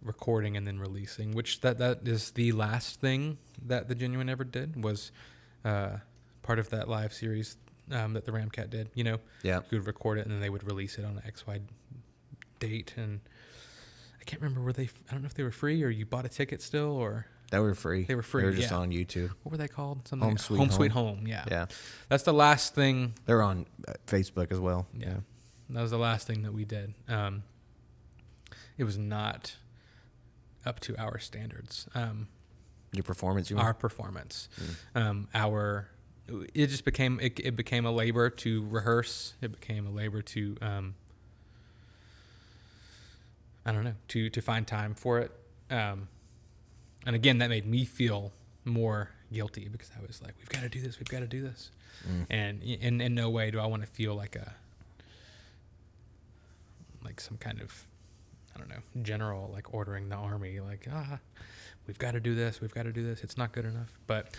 recording and then releasing, which that is the last thing that the Genuine ever did, was part of that live series that the Ramcat did. You would record it and then they would release it on an XY date. And I can't remember, I don't know if they were free or you bought a ticket still, or they were free. They were free. They were just on YouTube. What were they called? Something Home Sweet Home. Yeah. That's the last thing. They're on Facebook as well. Yeah. That was the last thing that we did. It was not up to our standards. Your performance, our performance. It just became it became a labor to rehearse. It became a labor to to find time for it. And again, that made me feel more guilty, because I was like, we've got to do this. And in no way do I want to feel like some kind of, general, ordering the army, we've got to do this. It's not good enough. But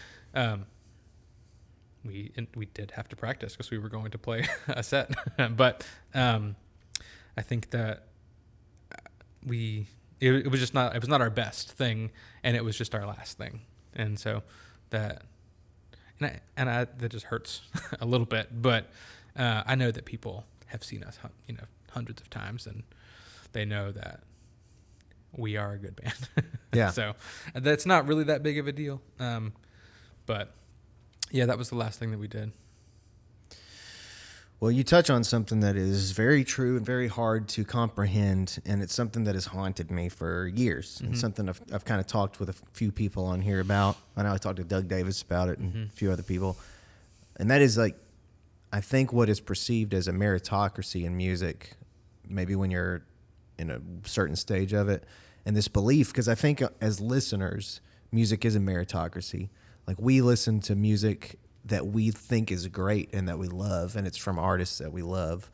we did have to practice because we were going to play a set. But I think that it was just not, it was not our best thing, and it was just our last thing. And so that, that just hurts a little bit, but I know that people have seen us, hundreds of times, and they know that we are a good band. Yeah. So that's not really that big of a deal. But yeah, that was the last thing that we did. Well, you touch on something that is very true and very hard to comprehend, and it's something that has haunted me for years, and something I've kind of talked with a few people on here about. I know I talked to Doug Davis about it and a few other people, and that is, like, I think what is perceived as a meritocracy in music, maybe when you're in a certain stage of it, and this belief, because I think as listeners, music is a meritocracy. Like, we listen to music that we think is great and that we love, and it's from artists that we love.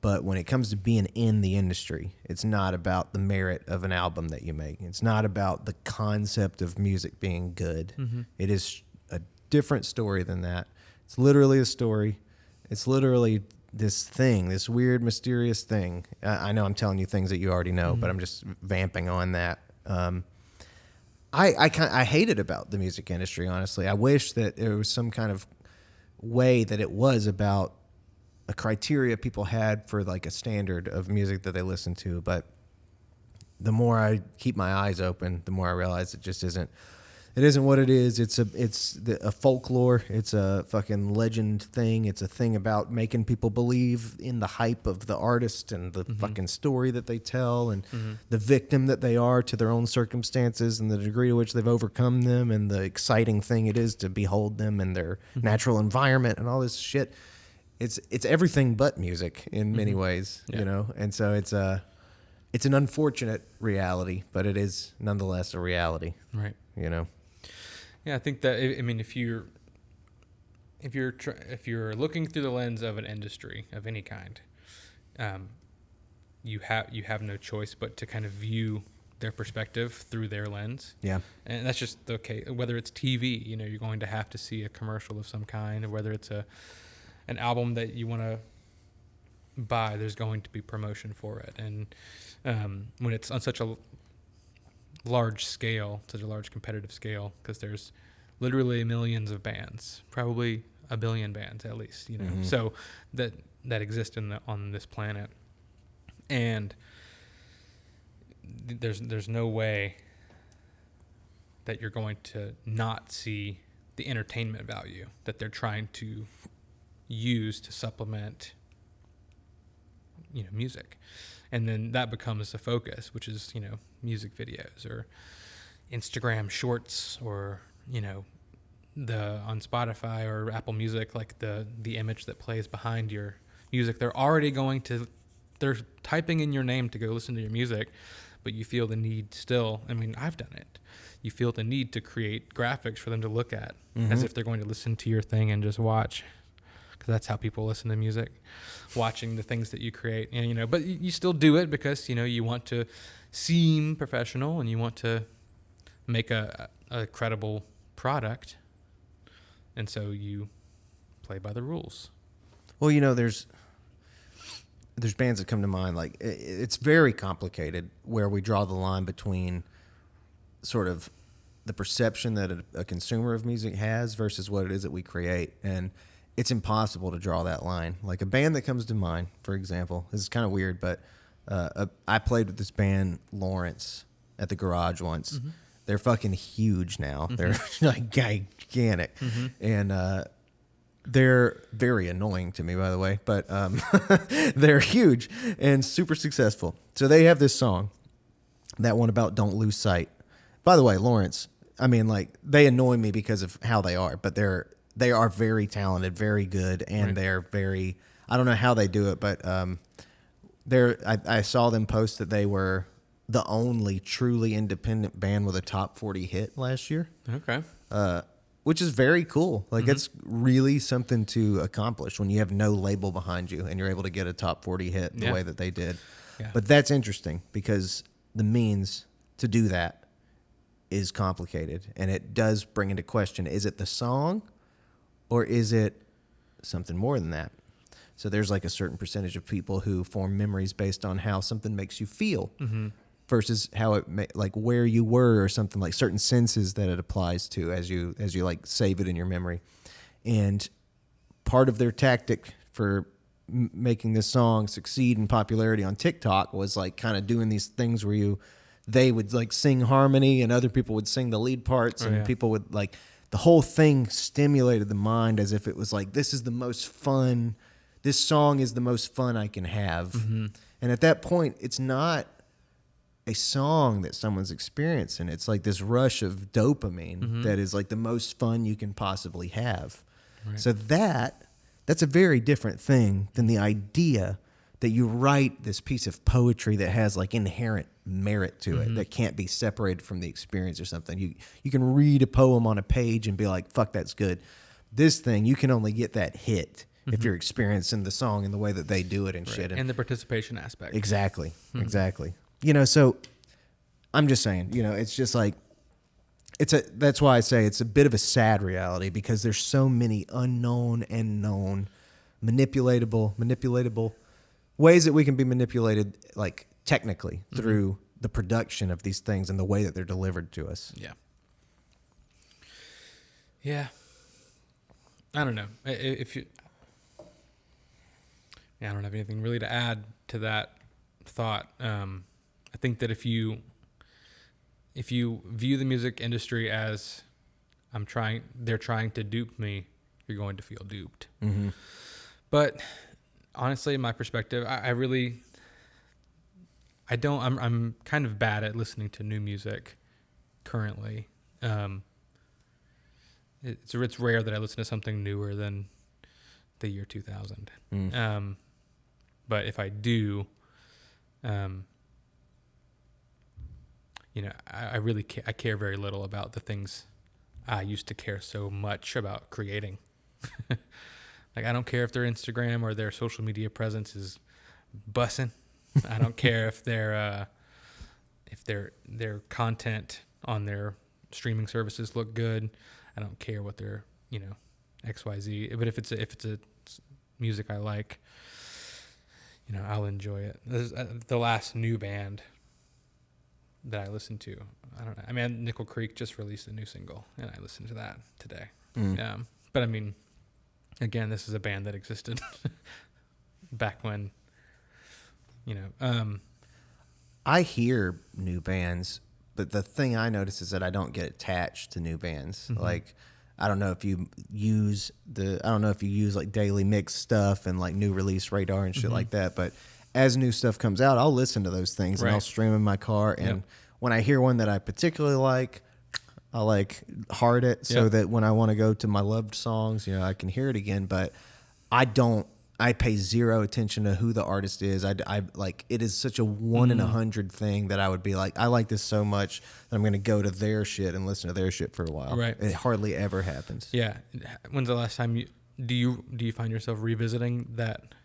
But when it comes to being in the industry, it's not about the merit of an album that you make. It's not about the concept of music being good. It is a different story than that. It's literally a story. It's literally this thing, this weird, mysterious thing. I know I'm telling you things that you already know, but I'm just vamping on that. I hate it about the music industry, honestly. I wish that there was some kind of way that it was about a criteria people had for, like, a standard of music that they listen to. But the more I keep my eyes open, the more I realize it just isn't. It isn't what it is. It's a folklore. It's a fucking legend thing. It's a thing about making people believe in the hype of the artist and the fucking story that they tell, and the victim that they are to their own circumstances and the degree to which they've overcome them, and the exciting thing it is to behold them in their natural environment and all this shit. It's everything but music in many ways, you know? And so it's an unfortunate reality, but it is nonetheless a reality. Right. You know? Yeah, I think that, I mean, if you're looking through the lens of an industry of any kind, you have no choice but to kind of view their perspective through their lens. Yeah. And that's just okay. Whether it's TV, you're going to have to see a commercial of some kind, or whether it's an album that you want to buy, there's going to be promotion for it. And when it's on such a large scale, such a large competitive scale, because there's literally millions of bands, probably a billion bands at least, so that exist on this planet, and there's no way that you're going to not see the entertainment value that they're trying to use to supplement music. And then that becomes the focus, which is, music videos or Instagram shorts, or, on Spotify or Apple Music, like the image that plays behind your music. They're typing in your name to go listen to your music, but you feel the need still. I mean, I've done it. You feel the need to create graphics for them to look at as if they're going to listen to your thing and just watch. Because that's how people listen to music, watching the things that you create. And, but you still do it because, you want to seem professional and you want to make a credible product. And so you play by the rules. Well, there's bands that come to mind. Like, it's very complicated where we draw the line between sort of the perception that a consumer of music has versus what it is that we create. And it's impossible to draw that line. Like, a band that comes to mind, for example, this is kind of weird, but I played with this band, Lawrence, at the garage once. They're fucking huge now. They're like gigantic. And they're very annoying to me, by the way, but they're huge and super successful. So they have this song, that one about Don't Lose Sight. By the way, Lawrence, I mean, like, they annoy me because of how they are, but they are very talented, very good, and they're very, I don't know how they do it, but I saw them post that they were the only truly independent band with a top 40 hit last year. Okay. Which is very cool. Like, it's really something to accomplish when you have no label behind you and you're able to get a top 40 hit the way that they did. Yeah. But that's interesting because the means to do that is complicated, and it does bring into question, is it the song or is it something more than that? So there's like a certain percentage of people who form memories based on how something makes you feel versus how it like where you were or something, like certain senses that it applies to as you like save it in your memory. And part of their tactic for making this song succeed in popularity on TikTok was like kind of doing these things where they would like sing harmony and other people would sing the lead parts, and people would like, the whole thing stimulated the mind as if it was like, this song is the most fun I can have. And at that point, it's not a song that someone's experiencing. It's like this rush of dopamine that is like the most fun you can possibly have. Right. So that's a very different thing than the idea that you write this piece of poetry that has like inherent merit to it, that can't be separated from the experience or something. You can read a poem on a page and be like, fuck, that's good. This thing, you can only get that hit if you're experiencing the song in the way that they do it and shit. And the participation aspect. Exactly. Exactly. So I'm just saying, it's just like, that's why I say it's a bit of a sad reality, because there's so many unknown and known manipulatable ways that we can be manipulated, like technically through the production of these things and the way that they're delivered to us. Yeah. I don't know. I don't have anything really to add to that thought. I think that if you view the music industry as they're trying to dupe me, you're going to feel duped. But honestly, in my perspective, I'm kind of bad at listening to new music currently. It's rare that I listen to something newer than the year 2000. But if I do, I really I care very little about the things I used to care so much about creating. Like, I don't care if their Instagram or their social media presence is bussing. I don't care if their content on their streaming services look good. I don't care what their XYZ. But if it's a music I like, I'll enjoy it. This is, the last new band that I listened to, I don't know. I mean, Nickel Creek just released a new single, and I listened to that today. But I mean, again, this is a band that existed back when, I hear new bands, but the thing I notice is that I don't get attached to new bands. Like, I don't know if you use like daily mix stuff and like new release radar and shit like that, but as new stuff comes out, I'll listen to those things and I'll stream in my car. And when I hear one that I particularly like, I like heart it so that when I want to go to my loved songs, I can hear it again. But I pay zero attention to who the artist is. I like, it is such a 1 in 100 thing that I would be like, I like this so much that I'm going to go to their shit and listen to their shit for a while. Right. It hardly ever happens. Yeah. When's the last time do you find yourself revisiting that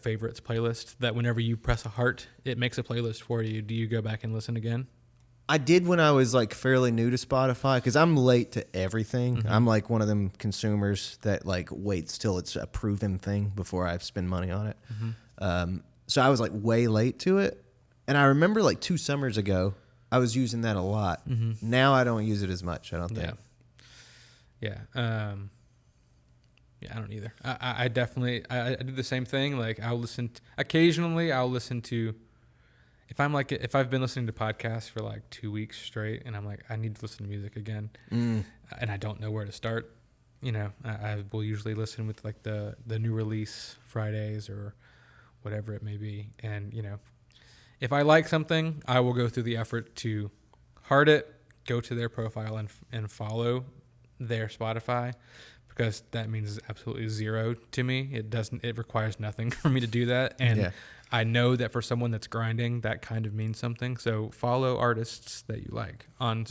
favorites playlist that whenever you press a heart, it makes a playlist for you? Do you go back and listen again? I did when I was like fairly new to Spotify, because I'm late to everything. I'm like one of them consumers that like waits till it's a proven thing before I spend money on it. So I was like way late to it. And I remember like 2 summers ago, I was using that a lot. Now I don't use it as much, I don't think. Yeah. I don't either. I definitely, I do the same thing. Like, occasionally I'll listen to, if I've been listening to podcasts for like 2 weeks straight and I'm like, I need to listen to music again, and I don't know where to start, I will usually listen with like the new release Fridays or whatever it may be. And, if I like something, I will go through the effort to heart it, go to their profile and follow their Spotify, because that means absolutely zero to me. It requires nothing for me to do that. And I know that for someone that's grinding, that kind of means something. So follow artists that you like on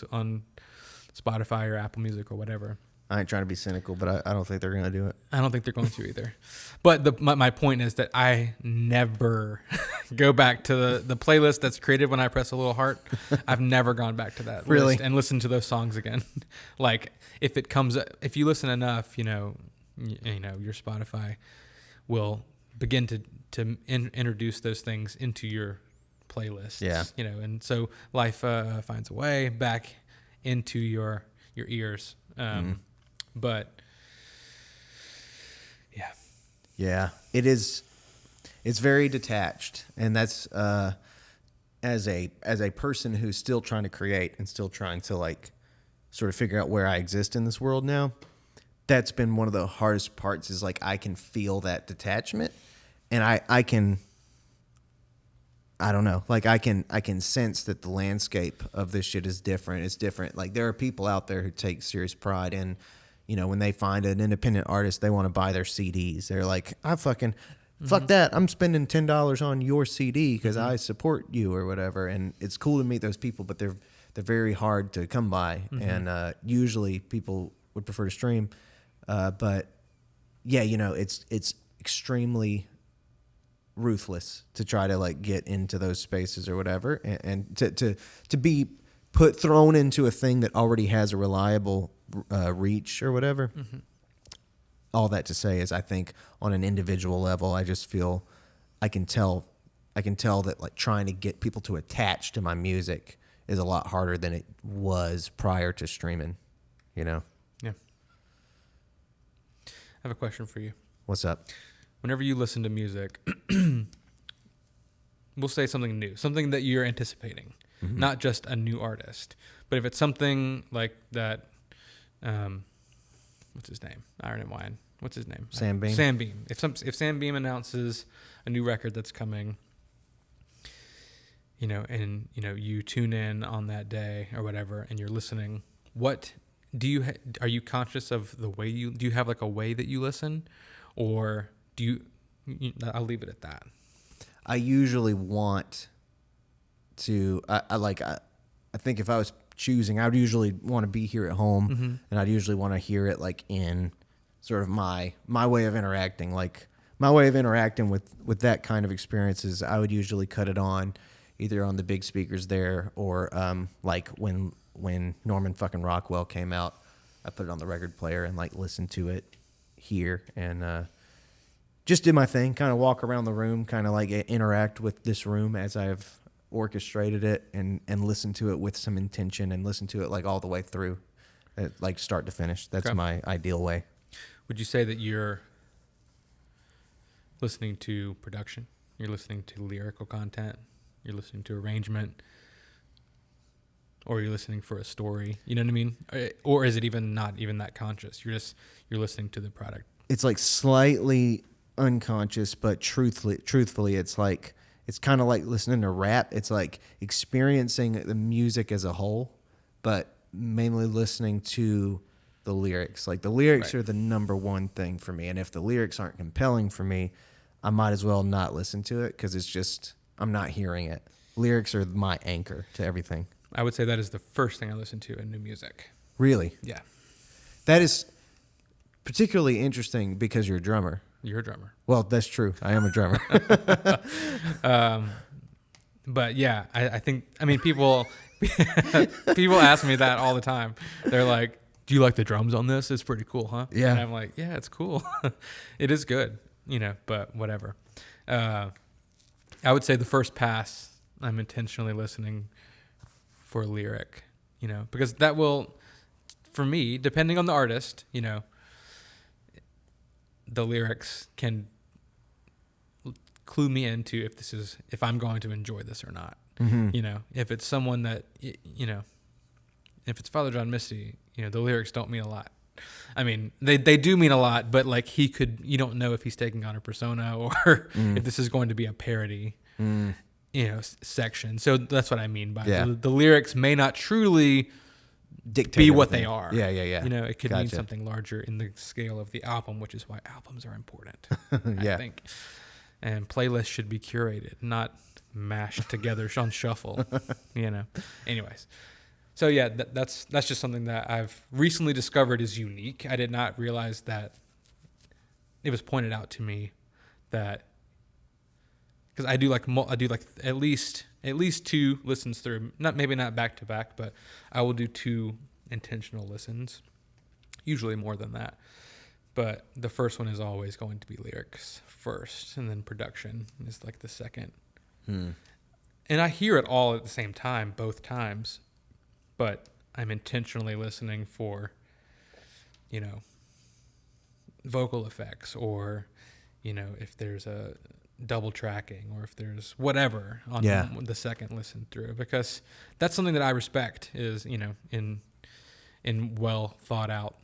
Spotify or Apple Music or whatever. I ain't trying to be cynical, but I don't think they're going to do it. I don't think they're going to either. But my point is that I never go back to the playlist that's created when I press a little heart. I've never gone back to that list and listened to those songs again. Like, if you listen enough, your Spotify will begin to introduce those things into your playlists. Yeah. And so life finds a way back into your ears. But yeah. Yeah, it is. It's very detached, and that's as a person who's still trying to create and still trying to like sort of figure out where I exist in this world now. That's been one of the hardest parts. Is like I can feel that detachment, and I can. I don't know. Like I can sense that the landscape of this shit is different. It's different. Like there are people out there who take serious pride in, when they find an independent artist, they want to buy their CDs. They're like, fuck that. I'm spending $10 on your CD because I support you or whatever. And it's cool to meet those people, but they're very hard to come by. And usually people would prefer to stream. But yeah, it's extremely ruthless to try to like get into those spaces or whatever, and to be thrown into a thing that already has a reliable reach or whatever. All that to say is I think on an individual level, I just feel I can tell that like trying to get people to attach to my music is a lot harder than it was prior to streaming, Yeah. I have a question for you. What's up? Whenever you listen to music, we'll say something new, something that you're anticipating, not just a new artist. But if it's something like that, what's his name? Iron and Wine. What's his name? Sam Beam. Sam Beam. If Sam Beam announces a new record that's coming, and you tune in on that day or whatever, and you're listening, what do you are you conscious of the way do you have like a way that you listen, or do you? I'll leave it at that. I usually want to. I think if I was choosing, I would usually want to be here at home, and I'd usually want to hear it like in sort of my way of interacting. Like my way of interacting with that kind of experiences, I would usually cut it on either on the big speakers there or like when Norman fucking Rockwell came out, I put it on the record player and like listened to it here and just did my thing, kind of walk around the room, kind of like interact with this room as I've orchestrated it and listen to it with some intention and listen to it like all the way through, like start to finish. That's my ideal way. Would you say that you're listening to production? You're listening to lyrical content? You're listening to arrangement? Or you're listening for a story? You know what I mean? Or is it even not even that conscious? You're listening to the product. It's like slightly unconscious, but truthfully, it's like it's kind of like listening to rap. It's like experiencing the music as a whole, but mainly listening to the lyrics. Like the lyrics are the number one thing for me, and if the lyrics aren't compelling for me, I might as well not listen to it because it's just I'm not hearing it. Lyrics are my anchor to everything. I would say that is the first thing I listen to in new music. Really? Yeah. That is particularly interesting because you're a drummer. You're a drummer. Well, that's true. I am a drummer. But yeah, I think, people ask me that all the time. They're like, do you like the drums on this? It's pretty cool, huh? Yeah. And I'm like, yeah, it's cool. It is good, but whatever. I would say the first pass, I'm intentionally listening for a lyric, because that will, for me, depending on the artist, the lyrics can clue me into if I'm going to enjoy this or not. If it's someone that, if it's Father John Misty, the lyrics don't mean a lot. They do mean a lot, but like you don't know if he's taking on a persona or if this is going to be a parody, section. So that's what I mean by the lyrics may not truly Dictate be what everything. they are. Yeah. It could mean something larger in the scale of the album, which is why albums are important. Yeah. I think. And playlists should be curated, not mashed together on shuffle. Anyways. So yeah, that's just something that I've recently discovered is unique. I did not realize that it was pointed out to me that because I do like at least 2 listens through, maybe not back to back, but I will do 2 intentional listens, usually more than that. but the first one is always going to be lyrics first, and then production is like the second. And I hear it all at the same time, both times, but I'm intentionally listening for, you know, vocal effects, or, you know, if there's a double tracking, or if there's whatever on the second listen through, because that's something that I respect is, you know, in well thought out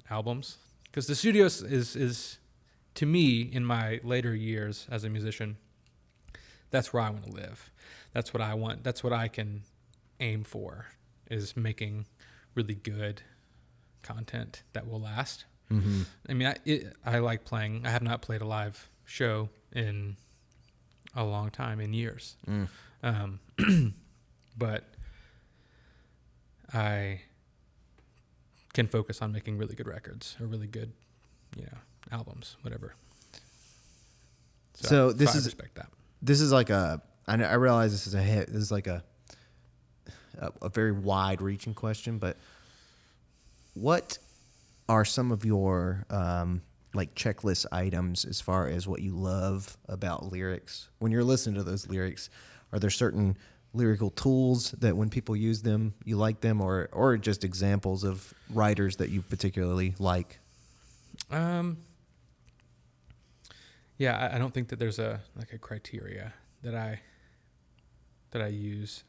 albums, because the studio is to me, in my later years as a musician, that's where I want to live. That's what I want. That's what I can aim for, is making really good content that will last. Mm-hmm. I mean, I like playing. I have not played a live show in a long time, in years. But I can focus on making really good records, or really good, you know, albums, whatever. So this I is respect that. This is like I realize this is this is like a very wide reaching question, but what are some of your like checklist items as far as what you love about lyrics? When you're listening to those lyrics, are there certain lyrical tools that when people use them, you like them, or just examples of writers that you particularly like? Yeah, I don't think that there's a criteria that I use.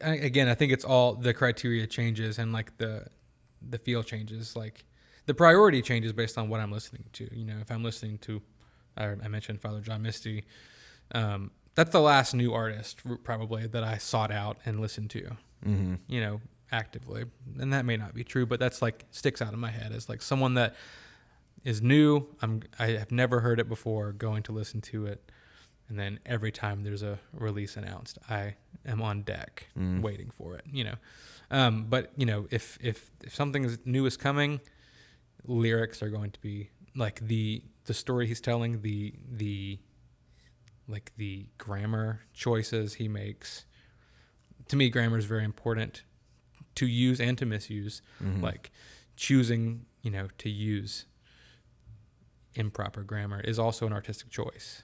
Again, I think it's all the criteria changes, and like the feel changes. Like the priority changes based on what I'm listening to. You know, if I'm listening to, I mentioned Father John Misty. That's the last new artist probably that I sought out and listened to. Mm-hmm. You know, actively, and that may not be true, but that's like sticks out in my head as like someone that is new. I have never heard it before, going to listen to it, and then every time there's a release announced, I am on deck waiting for it. You know, but you know, if something new is coming, lyrics are going to be like the story he's telling, the grammar choices he makes. To me, grammar is very important to use and to misuse. Mm-hmm. Like choosing, you know, to use improper grammar is also an artistic choice.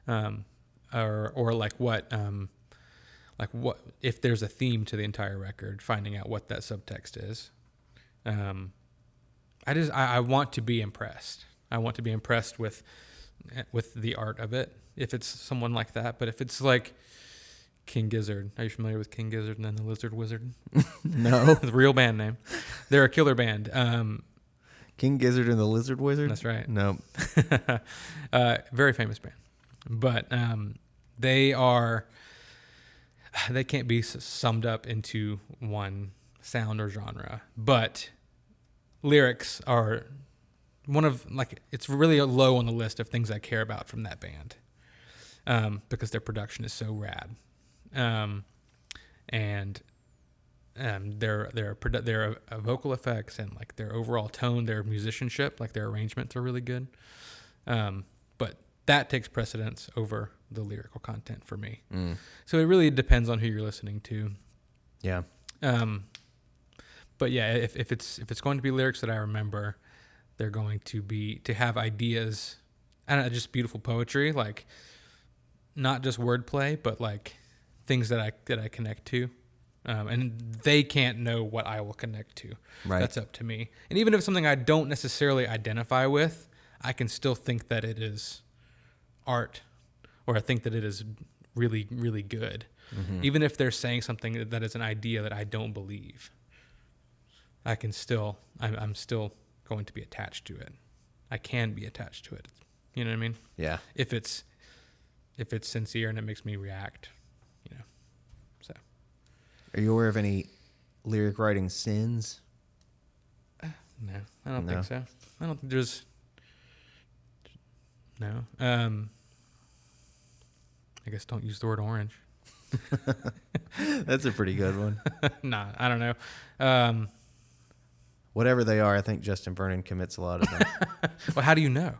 Or like what if there's a theme to the entire record, finding out what that subtext is. I want to be impressed. I want to be impressed with the art of it, if it's someone like that. But if it's like King Gizzard, are you familiar with King Gizzard and then the Lizard Wizard? No. The real band name. They're a killer band. King Gizzard and the Lizard Wizard? That's right. No. Very famous band. But they can't be summed up into one sound or genre. But lyrics are one of, like, it's really low on the list of things I care about from that band, because their production is so rad, and their vocal effects and like their overall tone, their musicianship, like their arrangements are really good, but that takes precedence over the lyrical content for me. So it really depends on who you're listening to. Yeah. But yeah, if it's going to be lyrics that I remember, they're going to have ideas, and just beautiful poetry, like not just wordplay, but like things that I connect to, and they can't know what I will connect to. Right. That's up to me. And even if it's something I don't necessarily identify with, I can still think that it is art, or I think that it is really, really good, even if they're saying something that is an idea that I don't believe. I'm still going to be attached to it. I can be attached to it. You know what I mean? Yeah. If it's sincere and it makes me react, you know. So. Are you aware of any lyric writing sins? No, I don't think so. I don't think there's. No. I guess don't use the word orange. That's a pretty good one. Nah, I don't know. Whatever they are, I think Justin Vernon commits a lot of them. Well, how do you know?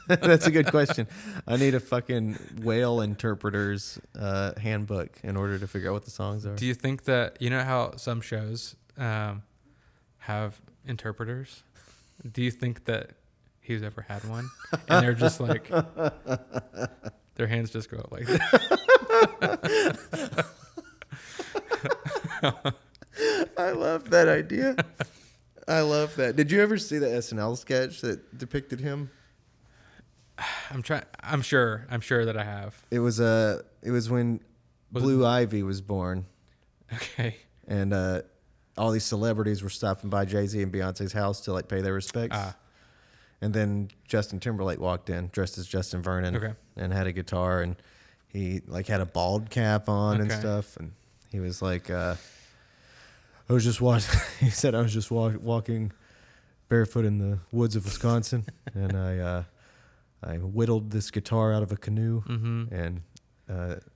That's a good question. I need a fucking whale interpreter's handbook in order to figure out what the songs are. Do you think that, you know how some shows have have interpreters? Do you think that he's ever had one? And they're just like, their hands just go up like that. I love that idea. I love that. Did you ever see the SNL sketch that depicted him? I'm sure that I have. It was when Blue Ivy was born. Okay. And all these celebrities were stopping by Jay-Z and Beyonce's house to like pay their respects. And then Justin Timberlake walked in dressed as Justin Vernon and had a guitar, and he like had a bald cap on and stuff. And he was like, I was just watching. He said, I was just walking barefoot in the woods of Wisconsin, and I whittled this guitar out of a canoe and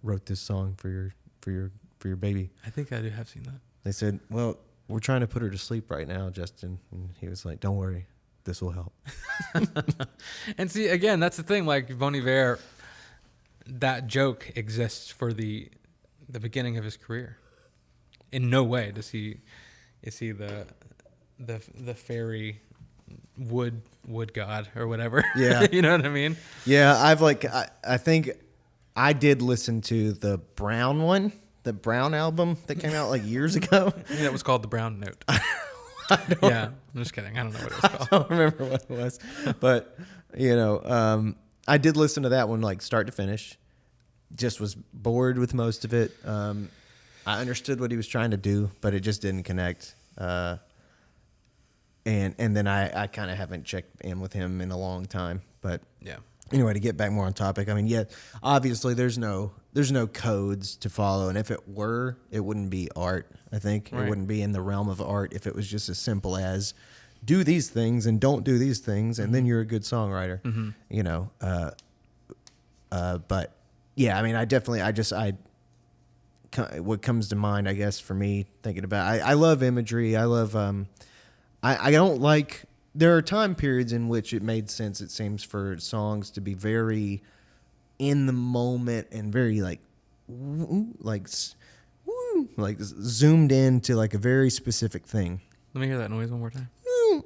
wrote this song for your baby. I think I do have seen that. They said, well, we're trying to put her to sleep right now, Justin. And he was like, don't worry, this will help. And see, again, that's the thing. Like Bon Iver, that joke exists for the beginning of his career. In no way is he the fairy wood god or whatever. Yeah. You know what I mean? Yeah, I think I did listen to the Brown one, the Brown album that came out like years ago. Yeah, it was called The Brown Note. Yeah, I'm just kidding. I don't know what it was called. I don't remember what it was. But, I did listen to that one like start to finish. Just was bored with most of it. I understood what he was trying to do, but it just didn't connect. And then I kind of haven't checked in with him in a long time. But yeah. Anyway, to get back more on topic, I mean, yeah, obviously there's no codes to follow, and if it were, it wouldn't be art. I think it wouldn't be in the realm of art if it was just as simple as do these things and don't do these things, and then you're a good songwriter. But yeah, I mean, what comes to mind, I guess, for me thinking about, I love imagery. I love, I don't like. There are time periods in which it made sense, it seems, for songs to be very in the moment and very like zoomed into like a very specific thing. Let me hear that noise one more time.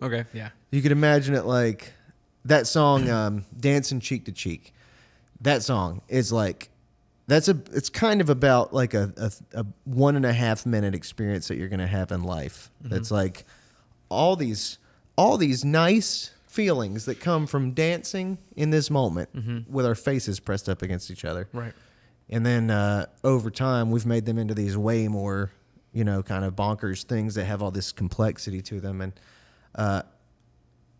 Okay, yeah. You could imagine it like that song, Dancing Cheek to Cheek. That song is like, it's kind of about like a 1.5 minute experience that you're going to have in life. That's like all these nice feelings that come from dancing in this moment with our faces pressed up against each other. Right. And then over time, we've made them into these way more, kind of bonkers things that have all this complexity to them.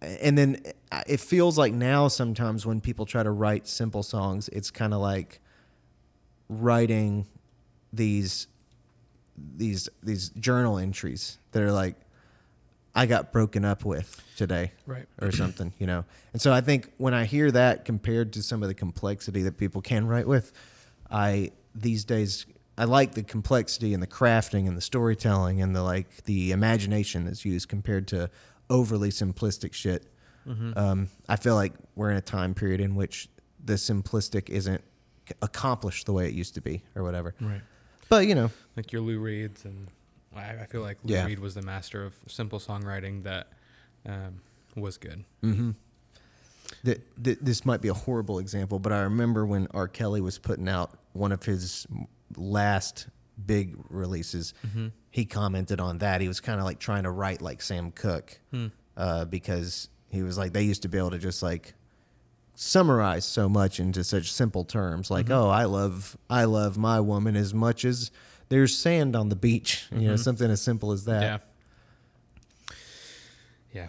And then it feels like now sometimes when people try to write simple songs, it's kind of like writing these journal entries that are like, I got broken up with today, right, or something, And so I think when I hear that compared to some of the complexity that people can write with, these days I like the complexity and the crafting and the storytelling and the imagination that's used compared to overly simplistic shit. I feel like we're in a time period in which the simplistic isn't accomplished the way it used to be, or whatever. Right. But like your Lou Reed's, and I feel like Lou Reed was the master of simple songwriting that was good. Mm-hmm. This might be a horrible example, but I remember when R. Kelly was putting out one of his last big releases, he commented on that. He was kind of like trying to write like Sam Cooke, because he was like, they used to be able to just like summarize so much into such simple terms, like, oh, I love my woman as much as there's sand on the beach, something as simple as that. Yeah.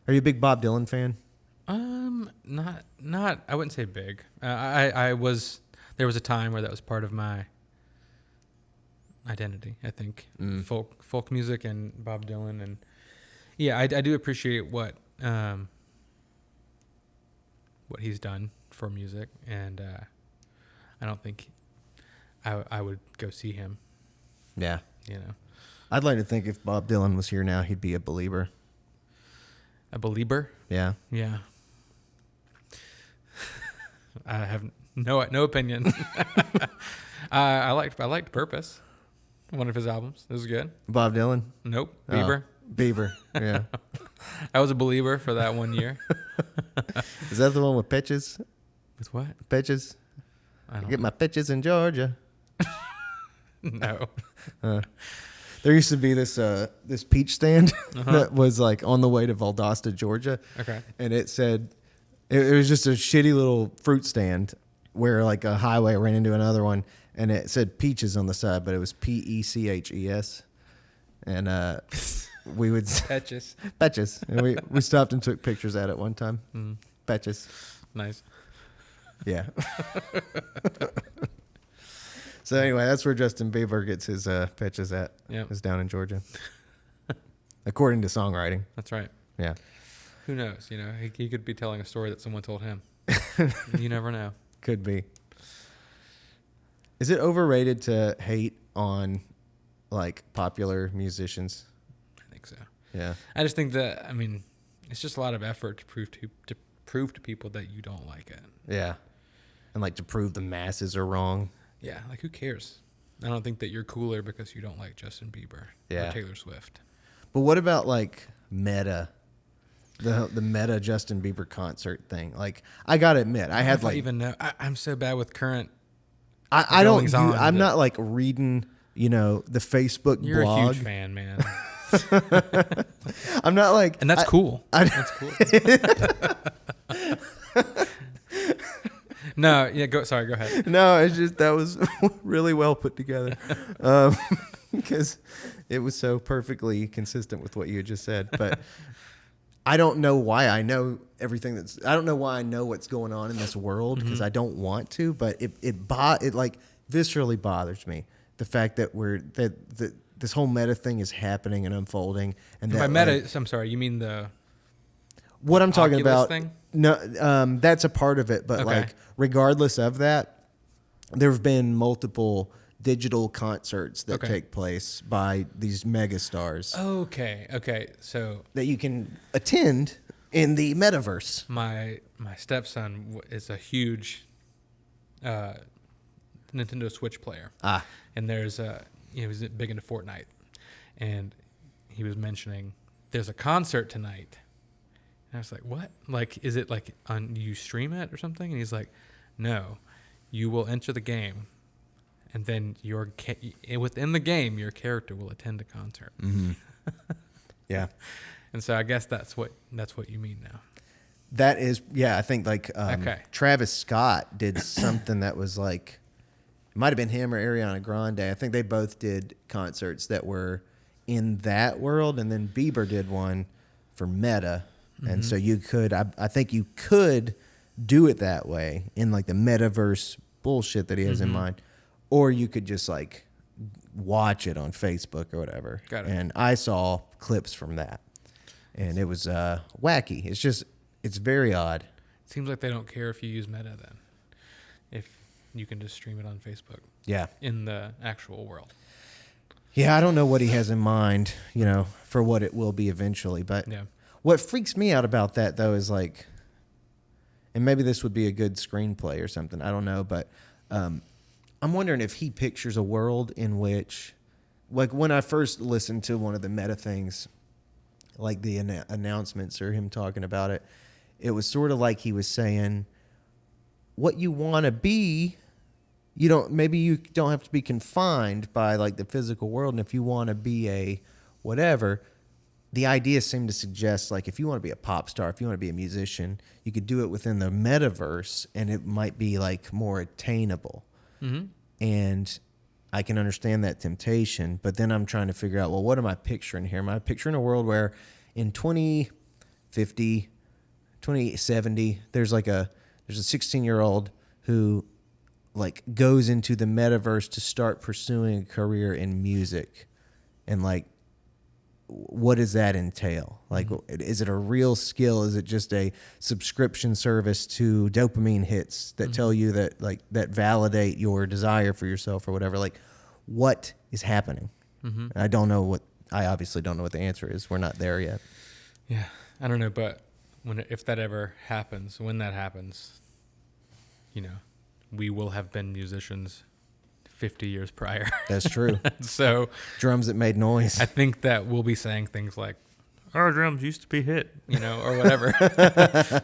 Are you a big Bob Dylan fan? Not. I wouldn't say big. I was. There was a time where that was part of my identity. I think folk music and Bob Dylan, and yeah, I do appreciate what he's done for music, and I don't think I would go see him. Yeah. I'd like to think if Bob Dylan was here now, he'd be a believer. A believer? Yeah. Yeah. I have no opinion. I liked Purpose, one of his albums. It was good. Bob Dylan? Nope. Bieber. Bieber. Yeah. I was a believer for that 1 year. Is that the one with pitches? With what? Pitches? I don't Get know. my pitches in Georgia. No. There used to be this peach stand that was like on the way to Valdosta, Georgia. Okay. And it said, it was just a shitty little fruit stand where like a highway ran into another one. And it said peaches on the side, but it was Peches. And we would... Patches. Patches. And we stopped and took pictures at it one time. Patches. Nice. Yeah. So anyway, that's where Justin Bieber gets his pitches at. Yep. Is down in Georgia. According to songwriting. That's right. Yeah. Who knows? You know, he could be telling a story that someone told him. You never know. Could be. Is it overrated to hate on like popular musicians? I think so. Yeah. I just think that, I mean, it's just a lot of effort to prove to people that you don't like it. Yeah. And like to prove the masses are wrong. Yeah, like who cares? I don't think that you're cooler because you don't like Justin Bieber or Taylor Swift. But what about like Meta? The Meta Justin Bieber concert thing. Like I gotta admit, I had like even know. I'm so bad with current. I don't. I'm not like reading. You know the Facebook You're blog. a huge fan, man. I'm not like, and that's cool. That's cool. No, yeah. Go ahead. No, it's just that was really well put together, because it was so perfectly consistent with what you had just said. But I don't know why I know everything I don't know why I know what's going on in this world because I don't want to. But it like viscerally bothers me the fact that this whole meta thing is happening and unfolding. And by that, meta, like, I'm sorry, you mean the what I'm talking Oculus about? Thing? No, that's a part of it. But Okay. like, regardless of that, there have been multiple digital concerts that take place by these mega stars. Okay. So that you can attend in the metaverse. my stepson is a huge Nintendo Switch player. And there's he was big into Fortnite, and he was mentioning there's a concert tonight. And I was like, what? Like, is it like you stream it or something? And he's like, no, you will enter the game, and then within the game, your character will attend a concert. Mm-hmm. Yeah. And so I guess that's what you mean now. That is, yeah, I think like Okay. Travis Scott did something that was like, it might have been him or Ariana Grande. I think they both did concerts that were in that world, and then Bieber did one for Meta. And so you could, I think you could do it that way in like the metaverse bullshit that he has in mind, or you could just like watch it on Facebook or whatever. Got it. And I saw clips from that, and it was wacky. It's very odd. It seems like they don't care if you use Meta then, if you can just stream it on Facebook. Yeah. In the actual world. Yeah, I don't know what he has in mind, you know, for what it will be eventually, but Yeah. what freaks me out about that, though, is like, and maybe this would be a good screenplay or something. I don't know. But I'm wondering if he pictures a world in which, like when I first listened to one of the meta things, like the announcements or him talking about it, it was sort of like he was saying, what you want to be, maybe you don't have to be confined by like the physical world. And if you want to be a whatever, the idea seemed to suggest, like, if you want to be a pop star, if you want to be a musician, you could do it within the metaverse, and it might be, like, more attainable. Mm-hmm. And I can understand that temptation, but then I'm trying to figure out, well, what am I picturing here? Am I picturing a world where in 2050, 2070, there's a 16-year-old who, like, goes into the metaverse to start pursuing a career in music, and, like, what does that entail? Like, is it a real skill? Is it just a subscription service to dopamine hits that tell you that, like, that validate your desire for yourself or whatever? Like, what is happening? I obviously don't know what the answer is. We're not there yet. Yeah, I don't know, but if that ever happens, when that happens, you know, we will have been musicians 50 years prior. That's true. So Drums that made noise. I think that we'll be saying things like, our drums used to be hit, or whatever.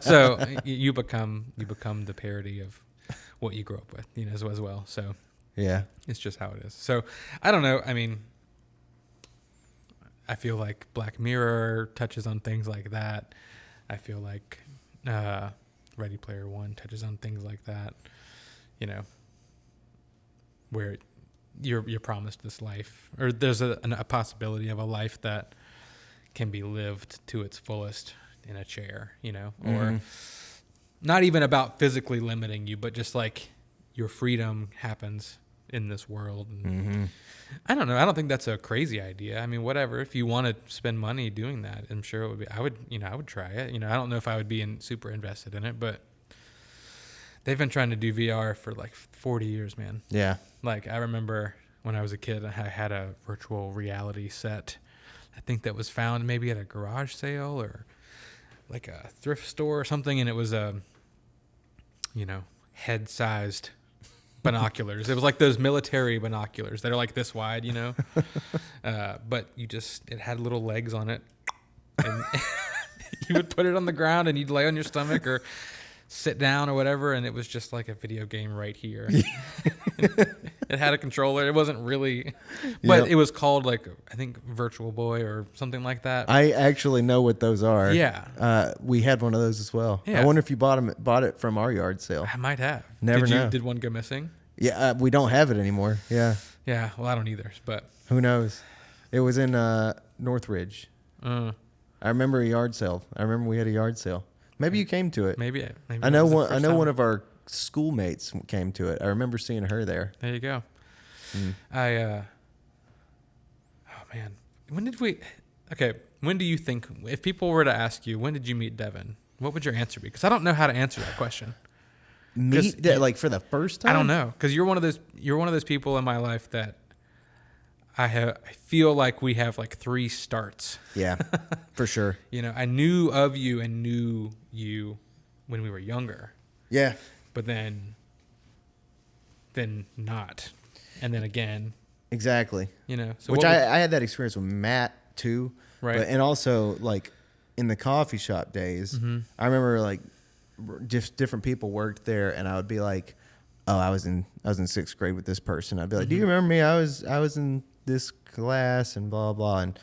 So you become the parody of what you grew up with, as well. So yeah, it's just how it is. So I don't know. I mean, I feel like Black Mirror touches on things like that. I feel like Ready Player One touches on things like that. Where you're promised this life, or there's a possibility of a life that can be lived to its fullest in a chair, or not even about physically limiting you, but just like your freedom happens in this world. And I don't know. I don't think that's a crazy idea. I mean, whatever. If you want to spend money doing that, I'm sure it would be. I would try it. I don't know if I would be super invested in it, but they've been trying to do VR for like 40 years, man. Yeah. Like I remember when I was a kid, I had a virtual reality set. I think that was found maybe at a garage sale or like a thrift store or something, and it was head-sized binoculars. It was like those military binoculars that are like this wide, but it had little legs on it, and you would put it on the ground and you'd lay on your stomach or sit down or whatever, and it was just like a video game right here. It had a controller. It wasn't really, but It was called like, I think Virtual Boy or something like that. I actually know what those are. Yeah. We had one of those as well. Yeah. I wonder if you bought it from our yard sale. I might have. Never know. Did one go missing? Yeah, we don't have it anymore. Yeah. Yeah. Well, I don't either, but who knows? It was in Northridge. I remember a yard sale. I remember we had a yard sale. Maybe you came to it. Maybe I know one. I know one of our schoolmates came to it. I remember seeing her there. There you go. Oh man, when do you think, if people were to ask you, when did you meet Devin, what would your answer be? Because I don't know how to answer that question. Like for the first time? I don't know, because you're one of those people in my life that I feel like we have like 3 starts. Yeah, for sure. I knew of you and knew you when we were younger. Yeah. But then not. And then again. Exactly. So which I had that experience with Matt too. Right. And also like in the coffee shop days, I remember like just different people worked there, and I would be like, oh, I was in 6th grade with this person. I'd be like, do you remember me? I was in this class and blah, blah. And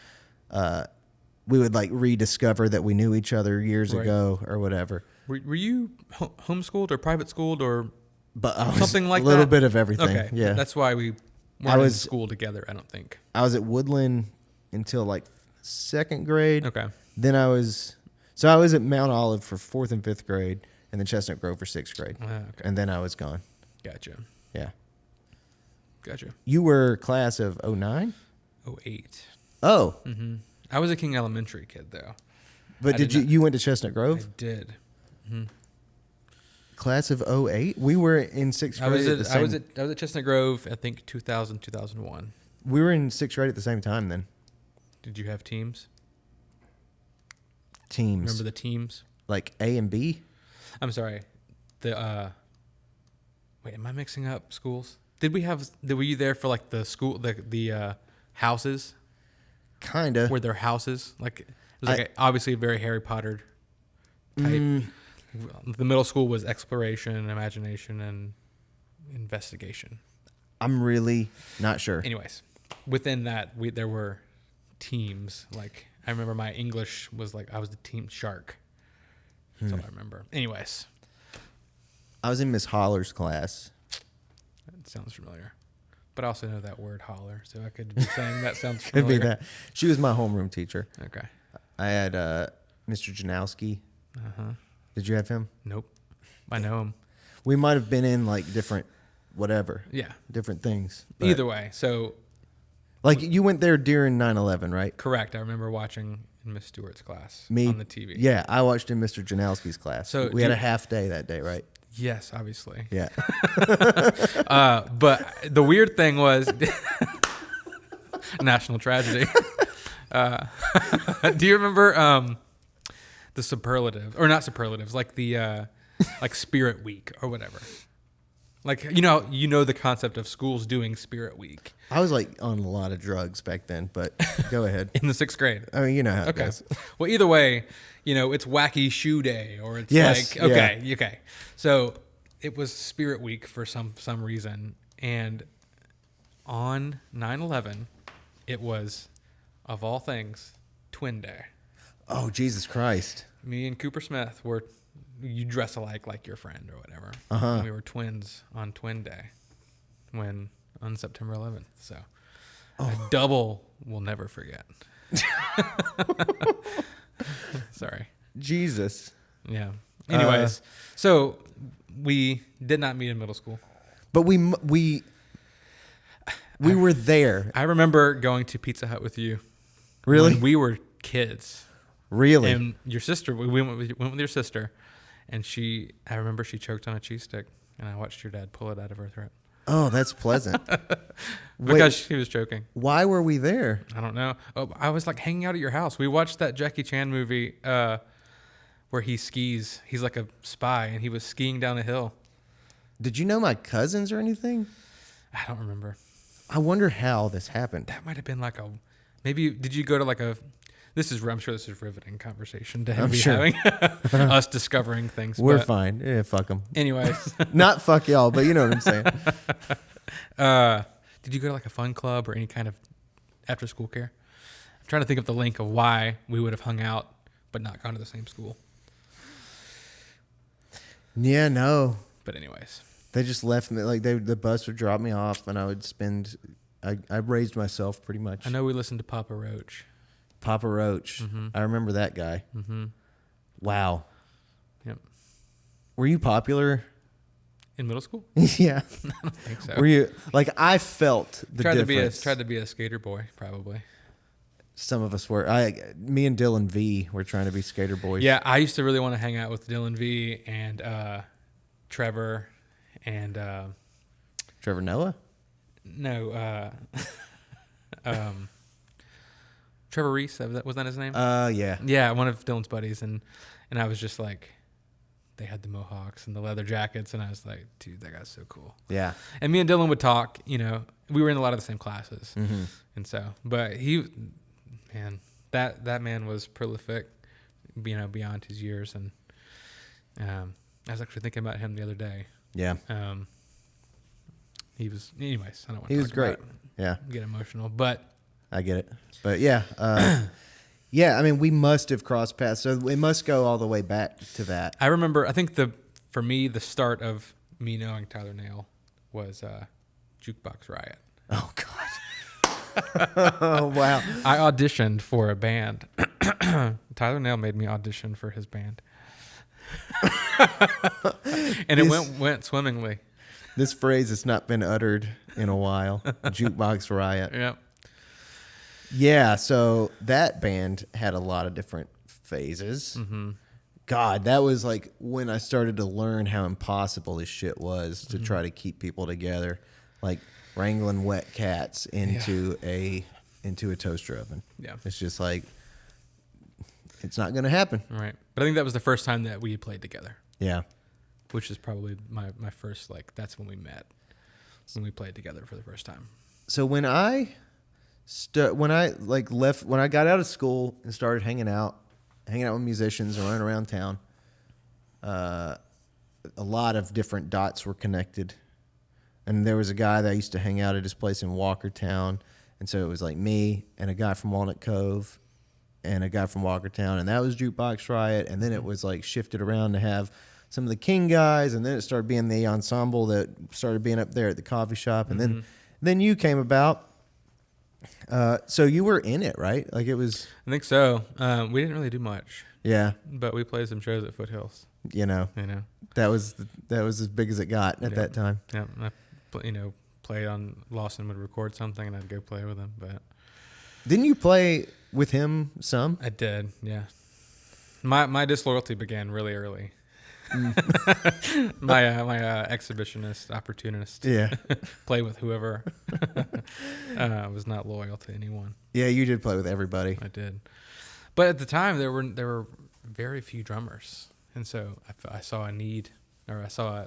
we would like rediscover that we knew each other years ago or whatever. Were you homeschooled or private schooled or something like that? A little bit of everything. Okay. Yeah. That's why we weren't in school together, I don't think. I was at Woodland until like 2nd grade. Okay. Then I was at Mount Olive for 4th and 5th grade, and then Chestnut Grove for 6th grade. Okay. And then I was gone. Gotcha. Yeah. Gotcha. You were class of 09? 08. Oh. Mm-hmm. I was a King Elementary kid though. But you went to Chestnut Grove? I did. Mm-hmm. Class of 08? We were in 6th grade. I was at Chestnut Grove, I think 2000, 2001. We were in 6th grade at the same time then. Did you have teams? Teams. Remember the teams? Like A and B? I'm sorry. Wait, am I mixing up schools? Were you there for like the school, the houses? Kinda. Were there houses? Like, it was obviously a very Harry Potter type. The middle school was exploration, imagination, and investigation. I'm really not sure. Anyways, within that, there were teams. Like, I remember my English was like, I was the team shark. That's all I remember. Anyways. I was in Miss Holler's class. That sounds familiar. But I also know that word holler, so I could be saying that sounds familiar. Could be that. She was my homeroom teacher. Okay. I had Mr. Janowski. Uh-huh. Did you have him? Nope. I know him. We might have been in like different different things. Either way, so... Like you went there during 9/11, right? Correct. I remember watching in Miss Stewart's class on the TV. Yeah, I watched in Mr. Janowski's class. So we had a half day that day, right? Yes, obviously. Yeah. But the weird thing was... national tragedy. Do you remember the superlative, or not superlatives, like the like Spirit Week or whatever? Like, the concept of schools doing Spirit Week. I was like on a lot of drugs back then, but go ahead. In the 6th grade. I mean, you know how it goes. Well, either way, it's Wacky Shoe Day, or it's Yes, okay. So it was Spirit Week for some reason. And on 9/11, it was, of all things, Twin Day. Oh, Jesus Christ. Me and Cooper Smith you dress alike like your friend or whatever. Uh-huh. And we were twins on Twin Day on September 11th. So a double we'll never forget. Sorry. Jesus. Yeah. Anyways, so we did not meet in middle school. But we were there. I remember going to Pizza Hut with you. Really? When we were kids. Really? And your sister, we went with your sister, and I remember she choked on a cheese stick, and I watched your dad pull it out of her throat. Oh, that's pleasant. Because she was choking. Why were we there? I don't know. Oh, I was like hanging out at your house. We watched that Jackie Chan movie where he skis. He's like a spy, and he was skiing down a hill. Did you know my cousins or anything? I don't remember. I wonder how this happened. That might have been like maybe, did you go to like I'm sure this is riveting conversation to I'm be sure. having us discovering things. We're fine. Yeah, fuck them. Anyways. Not fuck y'all, but you know what I'm saying. Did you go to like a fun club or any kind of after school care? I'm trying to think of the link of why we would have hung out but not gone to the same school. Yeah, no. But anyways. They just left me. Like the bus would drop me off, and I would spend. I raised myself pretty much. I know we listened to Papa Roach. Papa Roach. Mm-hmm. I remember that guy. Mm-hmm. Wow. Yep. Were you popular? In middle school? Yeah. I don't think so. Were you like I felt the difference. Tried to be a skater boy, probably. Some of us were. Me and Dylan V were trying to be skater boys. Yeah, I used to really want to hang out with Dylan V and Trevor and Trevor Noah? No, Trevor Reese, was that his name? Yeah. Yeah, one of Dylan's buddies, and I was just like, they had the mohawks and the leather jackets, and I was like, dude, that guy's so cool. Yeah. And me and Dylan would talk, we were in a lot of the same classes. Mm-hmm. And so, but that man was prolific, beyond his years. And I was actually thinking about him the other day. Yeah. He was, anyways, I don't want to He was great. Yeah. get emotional, but I get it. But yeah. Yeah, I mean, we must have crossed paths. So we must go all the way back to that. I remember, I think for me, the start of me knowing Tyler Nail was Jukebox Riot. Oh, God. Oh, wow. I auditioned for a band. Tyler Nail made me audition for his band. And it went swimmingly. This phrase has not been uttered in a while. Jukebox Riot. Yep. Yeah, so that band had a lot of different phases. Mm-hmm. God, that was like when I started to learn how impossible this shit was to try to keep people together, like wrangling wet cats into a toaster oven. Yeah. It's just like it's not going to happen. Right. But I think that was the first time that we played together. Yeah. Which is probably my first, that's when we met. When we played together for the first time. So when I got out of school and started hanging out with musicians and running around town, a lot of different dots were connected. And there was a guy that I used to hang out at his place in Walkertown. And so it was like me and a guy from Walnut Cove and a guy from Walkertown. And that was Jukebox Riot. And then it was like shifted around to have some of the King guys. And then it started being the ensemble that started being up there at the coffee shop. And then you came about. So you were in it, right? Like it was. I think so. We didn't really do much. Yeah. But we played some shows at Foothills. That was as big as it got at that time. Yeah. I, played on Lawson would record something and I'd go play with him. But didn't you play with him some? I did. Yeah. My disloyalty began really early. my exhibitionist, opportunist. Yeah. Play with whoever. Was not loyal to anyone. Yeah, you did play with everybody. I did, but at the time there were very few drummers, and so I saw a need, or I saw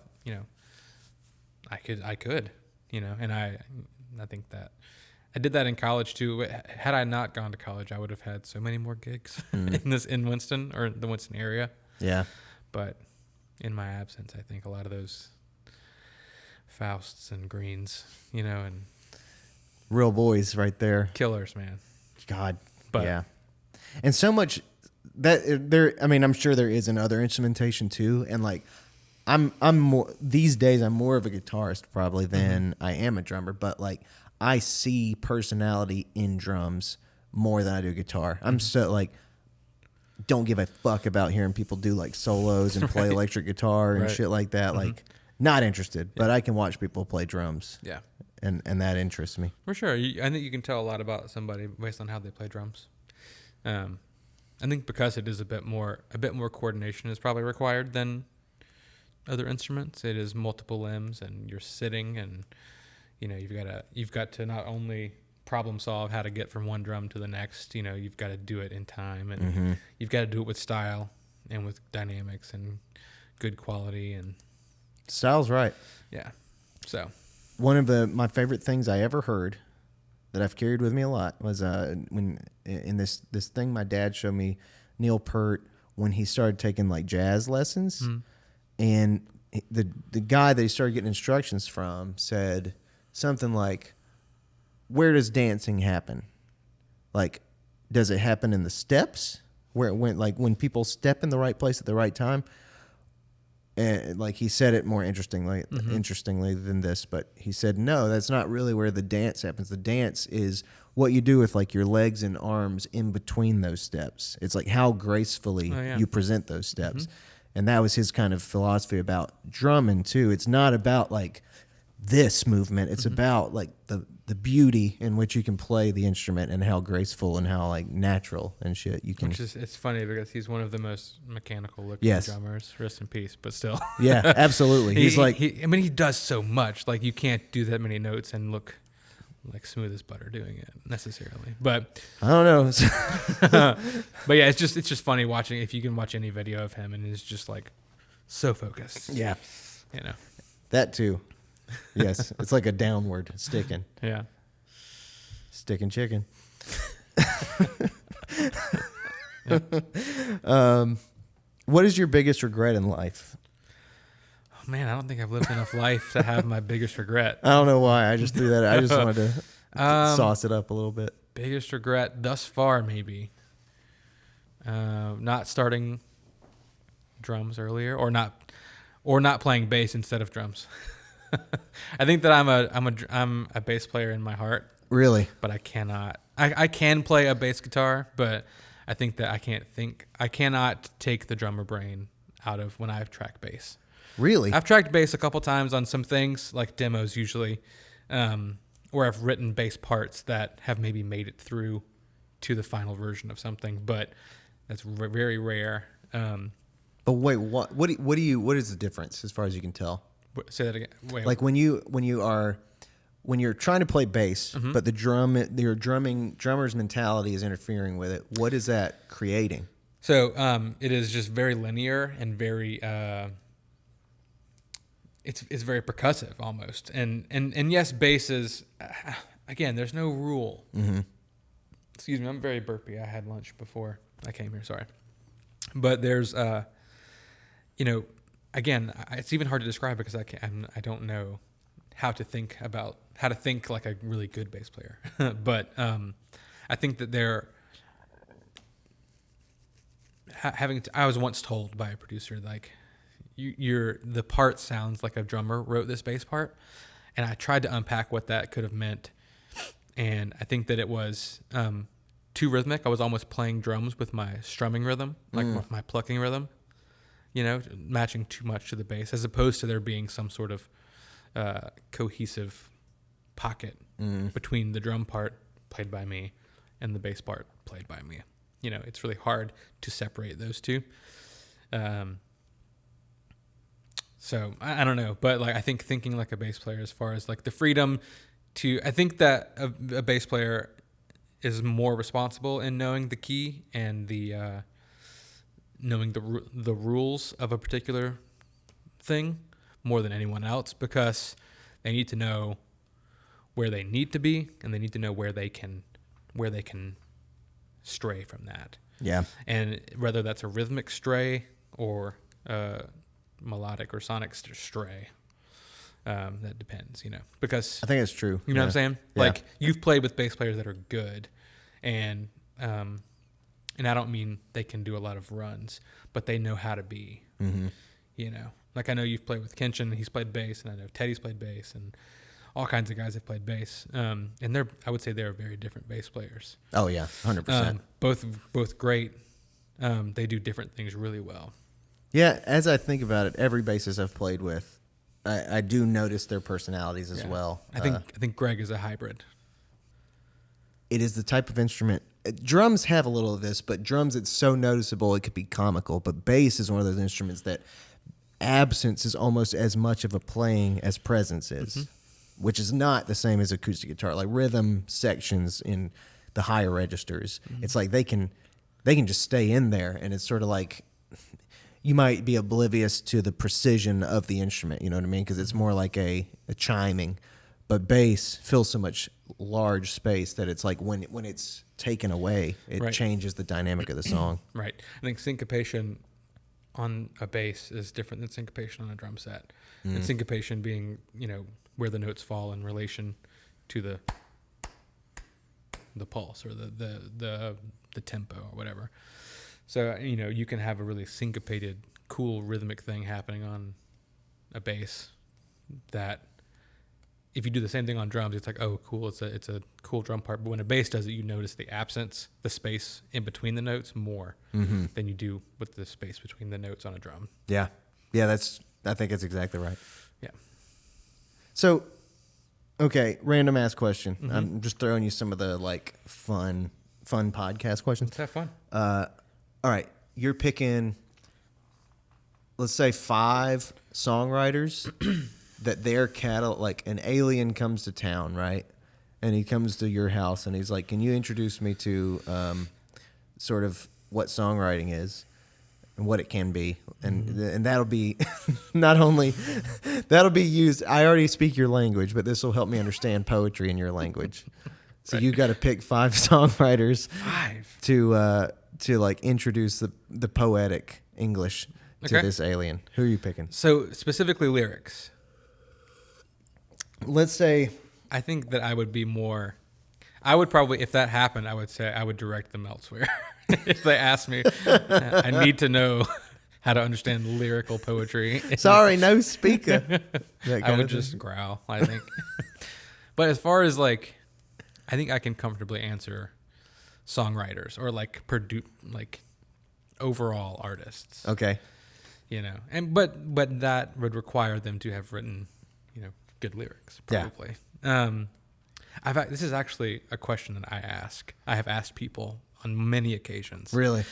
I could, and I think that I did that in college too. Had I not gone to college, I would have had so many more gigs in Winston or the Winston area. Yeah. But in my absence, I think a lot of those Fausts and Greens, and Real boys right there. killers, man. God. But yeah. And so much that there, I mean, I'm sure there is in other instrumentation too. And like, I'm more, these days, I'm more of a guitarist probably than I am a drummer, but like, I see personality in drums more than I do guitar. I'm so like, don't give a fuck about hearing people do like solos and play electric guitar and shit like that. Like, not interested, but I can watch people play drums. Yeah. And that interests me. For sure. I think you can tell a lot about somebody based on how they play drums. I think because it is a bit more coordination is probably required than other instruments. It is multiple limbs and you're sitting and you've got to not only problem solve how to get from one drum to the next, you've got to do it in time and you've got to do it with style and with dynamics and good quality and Style's right. yeah. So one of my favorite things I ever heard that I've carried with me a lot was when in this thing my dad showed me Neil Peart when he started taking like jazz lessons, and the guy that he started getting instructions from said something like, "Where does dancing happen? Like, does it happen in the steps where it went like when people step in the right place at the right time?" And like he said it more interestingly than this, but he said, no, that's not really where the dance happens. The dance is what you do with like your legs and arms in between those steps. It's like how gracefully you present those steps. And that was his kind of philosophy about drumming too. It's not about like this movement. It's about like the beauty in which you can play the instrument and how graceful and how like natural and shit you can. It's funny because he's one of the most mechanical looking drummers. Rest in peace, but still. Yeah, absolutely. He does so much. Like you can't do that many notes and look like smooth as butter doing it necessarily. But I don't know. But yeah, it's just funny watching if you can watch any video of him and he's just like so focused. Yeah. That too. Yes, it's like a downward sticking. Yeah. Sticking chicken. What is your biggest regret in life? Oh, man, I don't think I've lived enough life to have my biggest regret. I don't know why. I just threw that. I just wanted to sauce it up a little bit. Biggest regret thus far, maybe. Not starting drums earlier, or not playing bass instead of drums. I think that I'm a bass player in my heart. Really? But I cannot. I can play a bass guitar, but I think that I cannot take the drummer brain out of when I've tracked bass. Really? I've tracked bass a couple times on some things, like demos usually, where I've written bass parts that have maybe made it through to the final version of something, but that's very rare. But wait, what is the difference as far as you can tell? Say that again. Wait, like when you're trying to play bass, but your drummer's mentality is interfering with it. What is that creating? So it is just very linear and very it's very percussive almost. And yes, bass is again. There's no rule. Excuse me. I'm very burpy. I had lunch before I came here. Sorry, but there's again, it's even hard to describe because I don't know how to think like a really good bass player. But I think that I was once told by a producer like the part sounds like a drummer wrote this bass part, and I tried to unpack what that could have meant, and I think that it was too rhythmic. I was almost playing drums with my strumming rhythm, like my plucking rhythm. Matching too much to the bass, as opposed to there being some sort of cohesive pocket between the drum part played by me and the bass part played by me. It's really hard to separate those two. So I don't know, but like I think thinking like a bass player, as far as like the freedom I think that a bass player is more responsible in knowing the key and the knowing the rules of a particular thing more than anyone else, because They need to know where they need to be, and they need to know where they can stray from that. Yeah. And whether that's a rhythmic stray or melodic or sonic stray, that depends, because I think it's true. you know what I'm saying? Yeah. Like, you've played with bass players that are good, and I don't mean they can do a lot of runs, but they know how to be. Mm-hmm. Like, I know you've played with Kenshin, he's played bass, and I know Teddy's played bass, and all kinds of guys have played bass. And I would say they're very different bass players. Oh yeah, 100%. Both great. They do different things really well. Yeah, as I think about it, every bassist I've played with, I do notice their personalities as well. I think Greg is a hybrid. It is the type of instrument. Drums have a little of this, but drums, it's so noticeable it could be comical. But bass is one of those instruments that absence is almost as much of a playing as presence is, which is not the same as acoustic guitar. Like rhythm sections in the higher registers, it's like they can just stay in there, and it's sort of like you might be oblivious to the precision of the instrument. You know what I mean? Because it's more like a chiming. But bass fills so much large space that it's like when it's taken away, it changes the dynamic of the song. Right. I think syncopation on a bass is different than syncopation on a drum set. And syncopation being, where the notes fall in relation to the pulse or the tempo or whatever. So, you can have a really syncopated, cool rhythmic thing happening on a bass that if you do the same thing on drums, it's like, oh, cool, it's a cool drum part. But when a bass does it, you notice the absence, the space in between the notes more than you do with the space between the notes on a drum. Yeah. Yeah, I think that's exactly right. Yeah. So, okay, random ass question. I'm just throwing you some of the fun podcast questions. Let's have fun. All right, you're picking, let's say 5 songwriters that their catalog, like an alien comes to town, right? And he comes to your house and he's like, can you introduce me to sort of what songwriting is and what it can be? And that'll be not only, that'll be used, I already speak your language, but this will help me understand poetry in your language. So you got to pick 5 songwriters 5 to introduce the poetic English to this alien. Who are you picking? So specifically lyrics. Let's say, I think that I would probably, if that happened, I would say I would direct them elsewhere. If they asked me, I need to know how to understand lyrical poetry. Sorry, no speaker. I would just growl, I think. But as far as I think I can comfortably answer songwriters or overall artists. Okay. And but that would require them to have written, good lyrics, probably. Yeah. This is actually a question that I have asked people on many occasions. Really?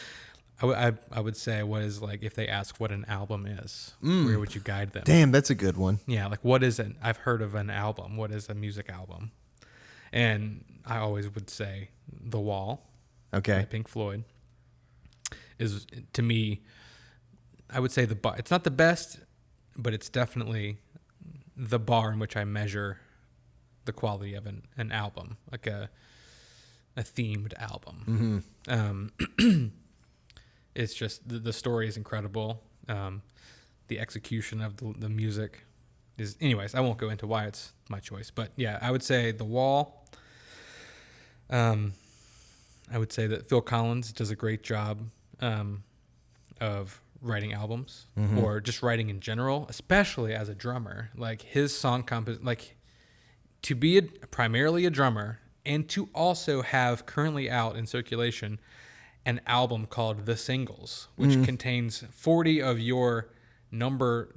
I would say, what is if they ask what an album is, where would you guide them? Damn, that's a good one. Yeah, what is I've heard of an album. What is a music album? And I always would say The Wall. Okay. By Pink Floyd is, to me, I would say it's not the best, but it's definitely the bar in which I measure the quality of an album, like a themed album. It's just the story is incredible. The execution of the music is, anyways, I won't go into why it's my choice, but yeah, I would say The Wall. I would say that Phil Collins does a great job of writing albums or just writing in general, especially as a drummer. His song to be primarily a drummer and to also have currently out in circulation an album called The Singles, which contains 40 of your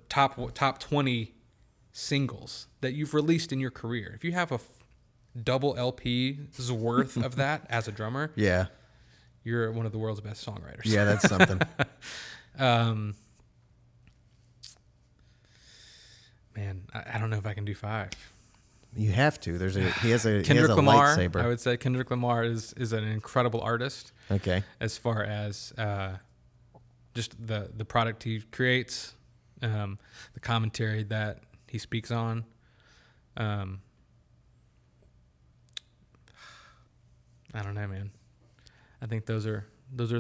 top 20 singles that you've released in your career. If you have a double LP's worth of that as a drummer, yeah, you're one of the world's best songwriters. Yeah, that's something. Man, I don't know if I can do 5. You have to. He has a Kendrick Lamar. lightsaber. I would say Kendrick Lamar is an incredible artist. Okay. As far as just the product he creates, the commentary that he speaks on, I don't know, man. I think those are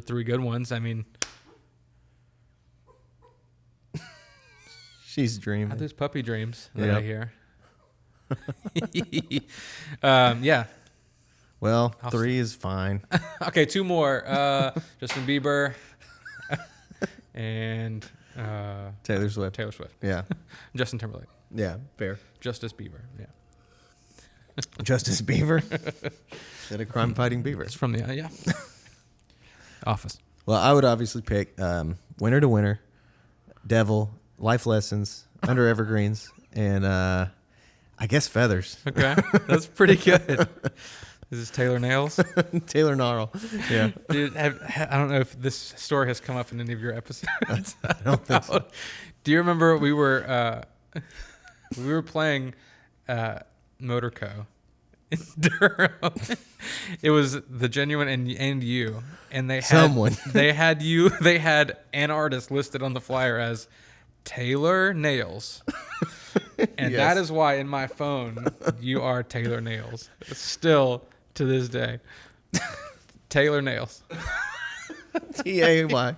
three good ones. I mean, She's dreaming. those puppy dreams that Yep. I hear. Yeah. Well, I'll 3 is fine. Okay, 2 more. Justin Bieber and Taylor Swift. Taylor Swift. Yeah. Justin Timberlake. Yeah. Fair. Justice Bieber. Yeah. Justice Beaver. Instead of crime fighting beaver. It's from the yeah. Office. Well, I would obviously pick Winter to Winter, Devil, Life Lessons, Under Evergreens, and I guess Feathers. Okay, that's pretty good. Is this Taylor Nails? Taylor Gnarl. Yeah. Dude, I don't know if this story has come up in any of your episodes. I don't think so. Do you remember we were playing Motorco in Durham? It was the Genuine and you, and they had an artist listed on the flyer as Taylor Nails. And Yes. that is why in my phone you are Taylor Nails. Still to this day. Taylor Nails. T-A-Y.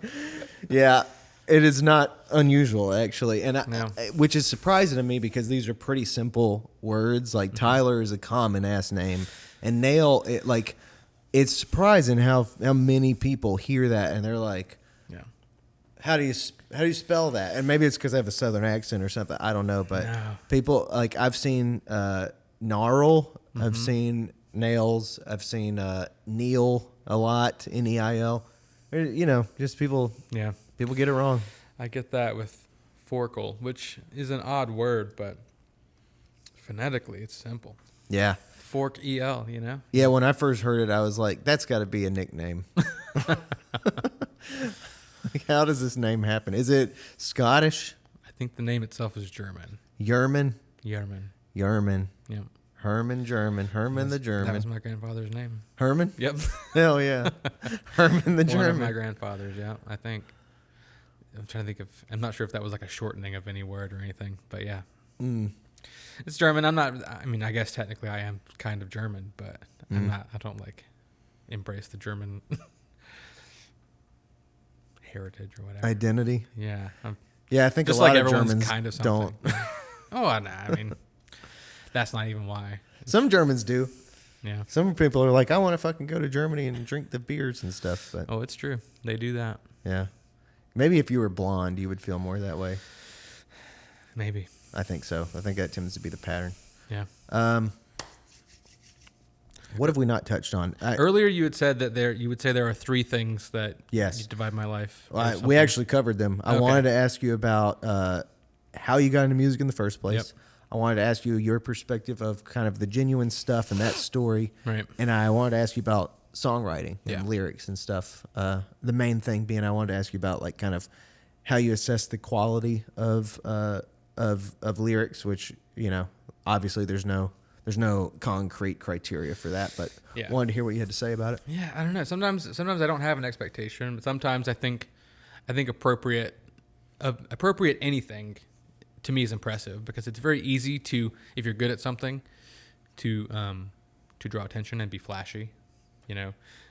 Yeah, it is not unusual, actually. And No. which is surprising to me because these are pretty simple words. Like Tyler is a common ass name. And Nail, it's surprising how many people hear that and they're like, Yeah. how do you spell that? And maybe it's because I have a southern accent or something. I don't know, but No. people I've seen Gnarl, I've seen Nails, I've seen Neil a lot, Neil. Just people Yeah. get it wrong. I get that with Forkel, which is an odd word, but phonetically it's simple. Yeah, Fork EL, you know? yeah. When I first heard it, I was like, "That's got to be a nickname." How does this name happen? Is it Scottish? I think the name itself is German. Yerman, Yerman. Yerman, Yep. Herman, German, Herman the That German, was my grandfather's name. Herman. Yep. Hell yeah, Herman the One of my German. grandfathers, yeah, I think. I'm trying to think I'm not sure if that was like a shortening of any word or anything, but yeah. It's German. I guess technically I am kind of German, but I don't embrace the German heritage or whatever. Identity. Yeah. Yeah, I think Just a lot like of everyone's Germans kind of don't. something. Oh, no, I mean, that's not even why. Some Germans do. Yeah. Some people are like, I want to fucking go to Germany and drink the beers and stuff. But Oh, it's true. They do that. yeah, maybe if you were blonde, you would feel more that way. Maybe. I think so. I think that tends to be the pattern. Yeah. What have we not touched on? Earlier, you had said that you would say there are 3 things that Yes. you divide my life. or we something. actually covered them. I Okay. wanted to ask you about how you got into music in the first place. Yep. I wanted to ask you your perspective of kind of the genuine stuff and that story. Right. And I wanted to ask you about songwriting and Yeah. lyrics and stuff. The main thing being I wanted to ask you about like kind of how you assess the quality of lyrics, which, obviously there's no concrete criteria for that, but Yeah. wanted to hear what you had to say about it. Yeah, I don't know. Sometimes I don't have an expectation, but sometimes I think appropriate anything to me is impressive because it's very easy to, if you're good at something, to draw attention and be flashy.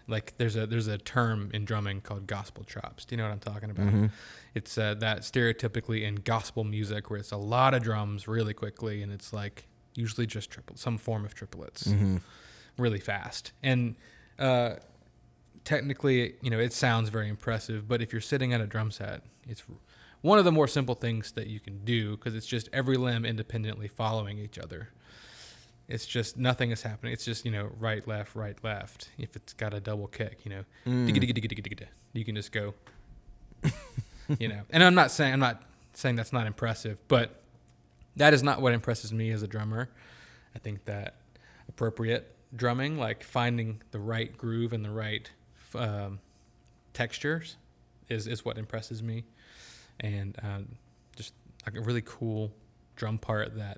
Like there's a term in drumming called gospel chops. Do you know what I'm talking about? Mm-hmm. It's that stereotypically in gospel music where it's a lot of drums really quickly and it's like usually just some form of triplets really fast. And technically, it sounds very impressive, but if you're sitting at a drum set, it's one of the more simple things that you can do because it's just every limb independently following each other. It's just nothing is happening. It's just, right, left. If it's got a double kick, digga-digga-digga-digga-digga, you can just go, And I'm not saying that's not impressive, but that is not what impresses me as a drummer. I think that appropriate drumming, like finding the right groove and the right textures, is what impresses me, and just like a really cool drum part that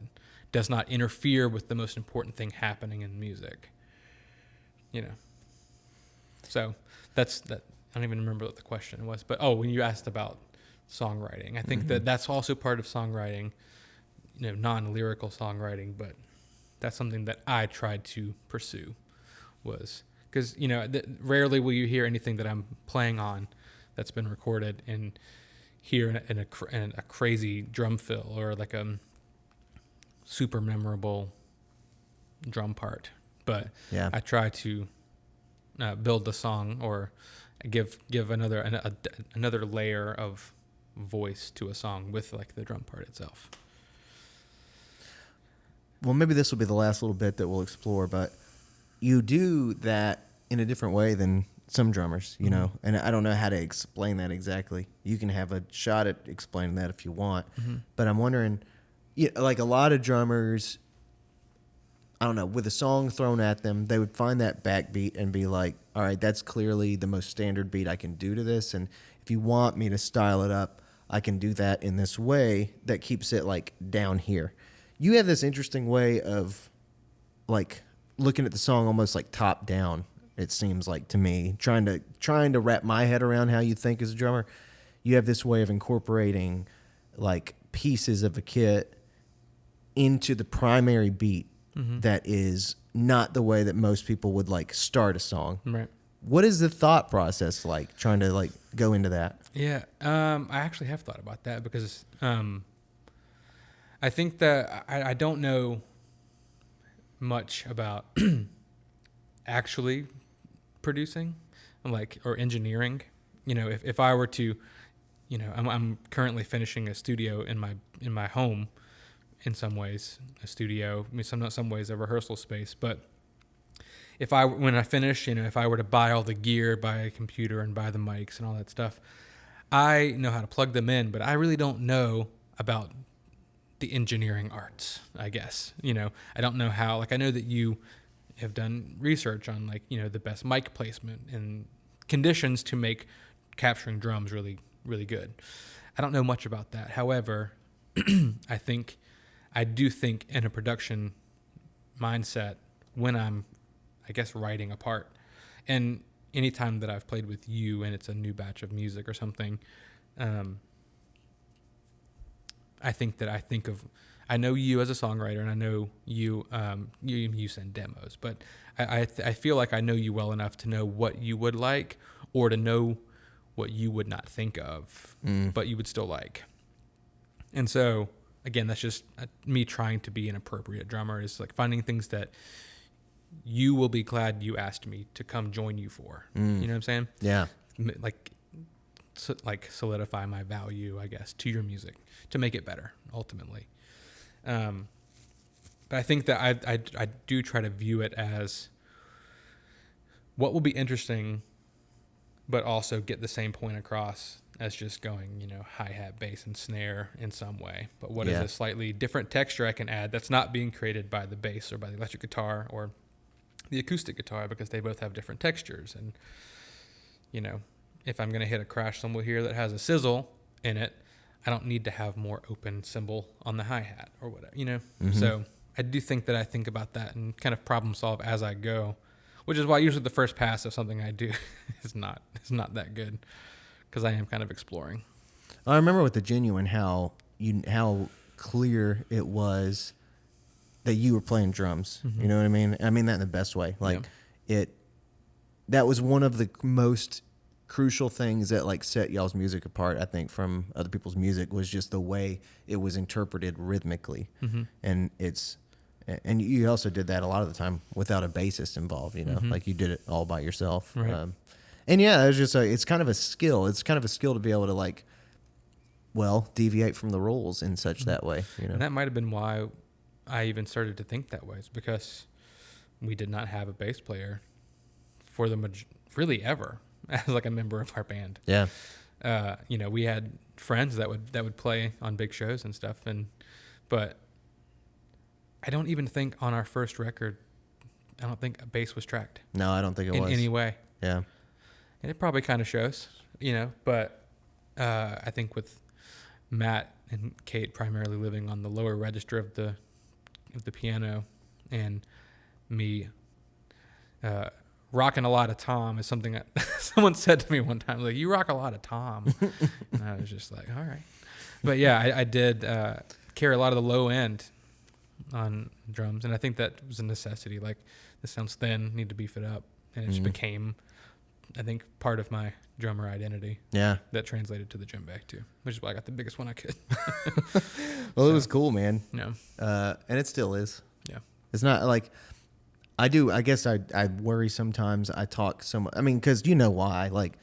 does not interfere with the most important thing happening in music. So that's that. I don't even remember what the question was, but when you asked about songwriting, I think that's also part of songwriting, non-lyrical songwriting, but that's something that I tried to pursue, was because rarely will you hear anything that I'm playing on that's been recorded and hear in a crazy drum fill or like a super memorable drum part. But Yeah. I try to build the song or give another layer of voice to a song with like the drum part itself. Well, maybe this will be the last little bit that we'll explore, but you do that in a different way than some drummers, you know, and I don't know how to explain that exactly. You can have a shot at explaining that if you want, but I'm wondering, like a lot of drummers, I don't know, with a song thrown at them, they would find that backbeat and be like, all right, that's clearly the most standard beat I can do to this, and if you want me to style it up, I can do that in this way that keeps it like down here. You have this interesting way of like looking at the song almost like top down, it seems like to me, trying to wrap my head around how you think as a drummer. You have this way of incorporating like pieces of a kit into the primary beat that is not the way that most people would like start a song. Right. What is the thought process like trying to like go into that? Yeah. I actually have thought about that because I think that I don't know much about actually producing or engineering. If I were to, I'm currently finishing a studio in my home. In some ways, a studio, some ways a rehearsal space. But when I finish, if I were to buy all the gear, buy a computer and buy the mics and all that stuff, I know how to plug them in, but I really don't know about the engineering arts, I guess. I don't know how, I know that you have done research on the best mic placement and conditions to make capturing drums really, really good. I don't know much about that. However, I do think in a production mindset when I'm, I guess, writing a part. And anytime that I've played with you and it's a new batch of music or something, I know you as a songwriter, and I know you send demos, but I feel like I know you well enough to know what you would like or to know what you would not think of, but you would still like. And so, again, that's just me trying to be an appropriate drummer, is like finding things that you will be glad you asked me to come join you for. You know what I'm saying? Yeah. Like solidify my value, I guess, to your music to make it better ultimately. But I think that I do try to view it as what will be interesting, but also get the same point across as just going, hi-hat, bass, and snare in some way. But what is a slightly different texture I can add that's not being created by the bass or by the electric guitar or the acoustic guitar, because they both have different textures. And, if I'm going to hit a crash cymbal here that has a sizzle in it, I don't need to have more open cymbal on the hi-hat or whatever, So I do think that I think about that and kind of problem solve as I go, which is why usually the first pass of something I do is not that good, because I am kind of exploring. I remember with the Genuine how clear it was that you were playing drums. You know what I mean? I mean that in the best way. That was one of the most crucial things that set y'all's music apart, I think, from other people's music, was just the way it was interpreted rhythmically. And and you also did that a lot of the time without a bassist involved, like you did it all by yourself. Right. And yeah, it was just it's kind of a skill. It's kind of a skill to be able to deviate from the rules in such that way. And that might have been why I even started to think that way, is because we did not have a bass player for really ever as a member of our band. Yeah. We had friends that would play on big shows and stuff, but I don't even think on our first record, I don't think a bass was tracked. No, I don't think it was. In any way. Yeah. And it probably kind of shows, but I think with Matt and Kate primarily living on the lower register of the piano, and me rocking a lot of tom is something that someone said to me one time, like, you rock a lot of tom. And I was just like, all right. But yeah, I did carry a lot of the low end on drums, and I think that was a necessity. Like, this sounds thin, need to beef it up, and it just became, I think, part of my drummer identity. Yeah. That translated to the djembe bag too, which is why I got the biggest one I could. Well, it was cool, man. Yeah. And it still is. Yeah. It's not like I guess I worry sometimes. I talk so much. I mean, because you know why? Like,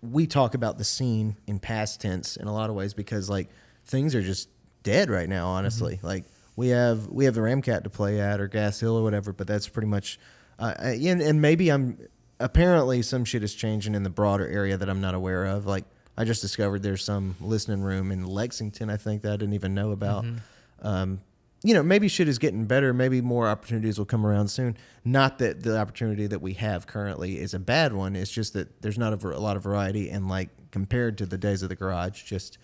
we talk about the scene in past tense in a lot of ways because like things are just dead right now. Honestly, like we have the Ramcat to play at or Gas Hill or whatever, but that's pretty much. And maybe apparently some shit is changing in the broader area that I'm not aware of. Like, I just discovered there's some listening room in Lexington, I think, that I didn't even know about. Maybe shit is getting better. Maybe more opportunities will come around soon. Not that the opportunity that we have currently is a bad one. It's just that there's not a lot of variety. And like compared to the days of the garage, just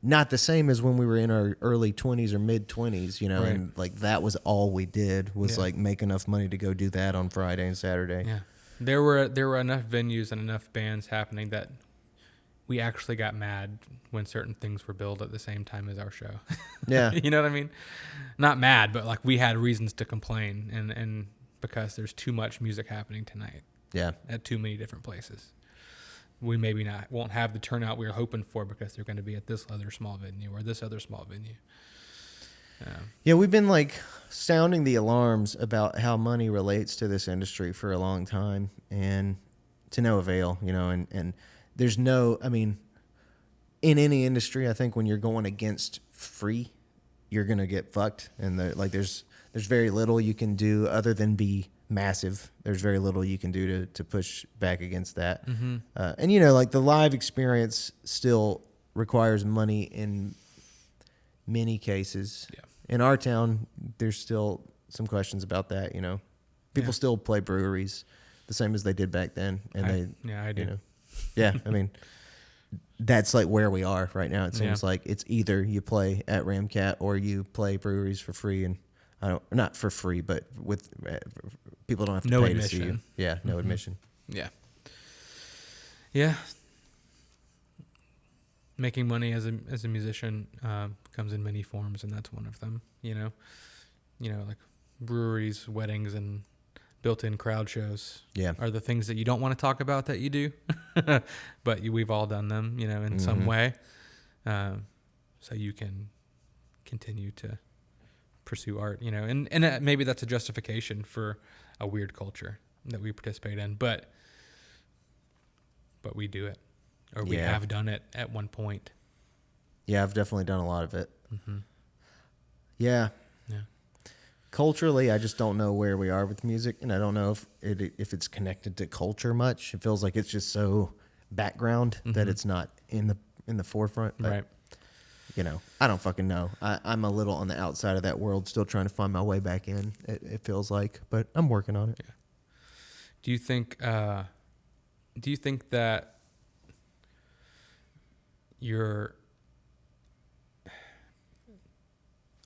not the same as when we were in our early 20s or mid 20s, Right. and like that was all we did was like make enough money to go do that on Friday and Saturday. Yeah. There were enough venues and enough bands happening that we actually got mad when certain things were billed at the same time as our show. Yeah. You know what I mean? Not mad, but like we had reasons to complain and because there's too much music happening tonight. Yeah. At too many different places. We maybe won't have the turnout we were hoping for because they're going to be at this other small venue or this other small venue. Yeah, we've been like sounding the alarms about how money relates to this industry for a long time, and to no avail, and there's in any industry, I think when you're going against free, you're going to get fucked. And there's very little you can do other than be massive. There's very little you can do to push back against that. Mm-hmm. And like the live experience still requires money in many cases. Yeah. In our town, there's still some questions about that. People still play breweries the same as they did back then, and I do. Yeah, I mean, that's like where we are right now. It seems like it's either you play at Ramcat or you play breweries for free, and not for free, but with people don't have to No pay admission. to see you. Yeah, no admission. Yeah. Yeah. Making money as a musician comes in many forms, and that's one of them. Like breweries, weddings, and built-in crowd shows. Yeah. Are the things that you don't want to talk about that you do, but we've all done them, in some way, so you can continue to pursue art, and maybe that's a justification for a weird culture that we participate in, but we do it. Or we have done it at one point. Yeah, I've definitely done a lot of it. Mm-hmm. Yeah. Yeah. Culturally, I just don't know where we are with music, and I don't know if it's connected to culture much. It feels like it's just so background that it's not in the forefront. But, Right. I don't fucking know. I'm a little on the outside of that world, still trying to find my way back in. It feels like, but I'm working on it. Yeah. Do you think that your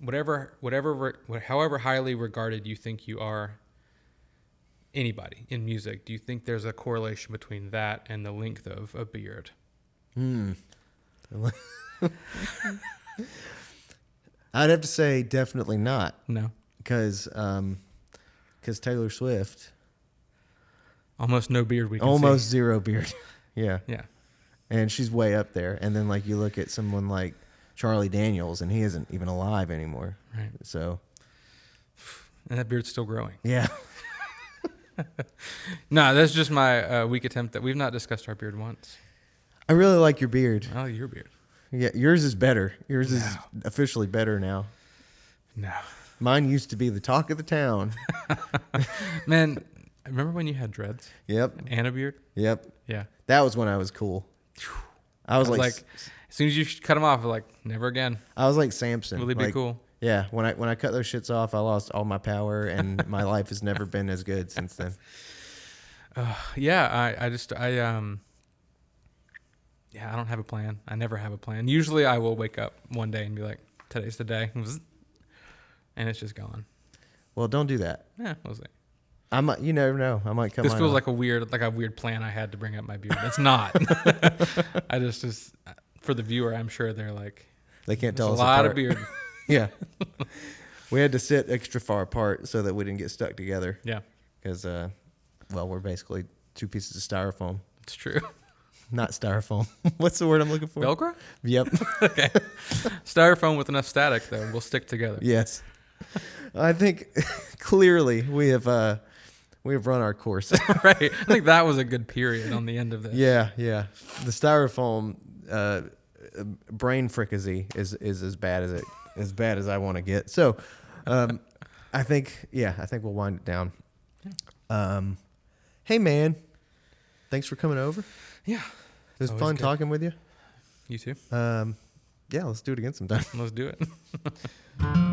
however highly regarded you think you are, anybody in music, do you think there's a correlation between that and the length of a beard? I'd have to say definitely not. No. Because Taylor Swift, Almost no beard we can almost see. zero beard. Yeah. Yeah. And she's way up there. And then like you look at someone like Charlie Daniels, and he isn't even alive anymore. Right. So. And that beard's still growing. Yeah. No, that's just my weak attempt that we've not discussed our beard once. I really like your beard. Oh, your beard. Yeah, yours is better. Yours is No. officially better now. No. Mine used to be the talk of the town. Man, remember when you had dreads Yep. and a beard? Yep. Yeah. That was when I was cool. I was like as soon as you cut them off, I was like, never again. I was like Samson. Will they be like, cool? Yeah. When I cut those shits off, I lost all my power, and my life has never been as good since then. Yeah, I don't have a plan. I never have a plan. Usually I will wake up one day and be like, today's the day. And it's just gone. Well, don't do that. Yeah, we'll see. You never know. I might come. This feels like a weird plan I had to bring up my beard. It's not. I just for the viewer, I'm sure they're like, they can't there's tell a us lot apart. of beard. Yeah. We had to sit extra far apart so that we didn't get stuck together. Yeah, Because, well, we're basically two pieces of styrofoam. it's true. Not styrofoam. What's the word I'm looking for? Velcro? Yep. Okay. Styrofoam with enough static, though, will stick together. Yes. I think clearly we have run our course. Right. I think that was a good period on the end of this. Yeah. The styrofoam brain fricassee is as bad as I want to get. So, I think we'll wind it down. Hey man, thanks for coming over. Yeah. It was fun talking with you. You too. Yeah, let's do it again sometime. Let's do it.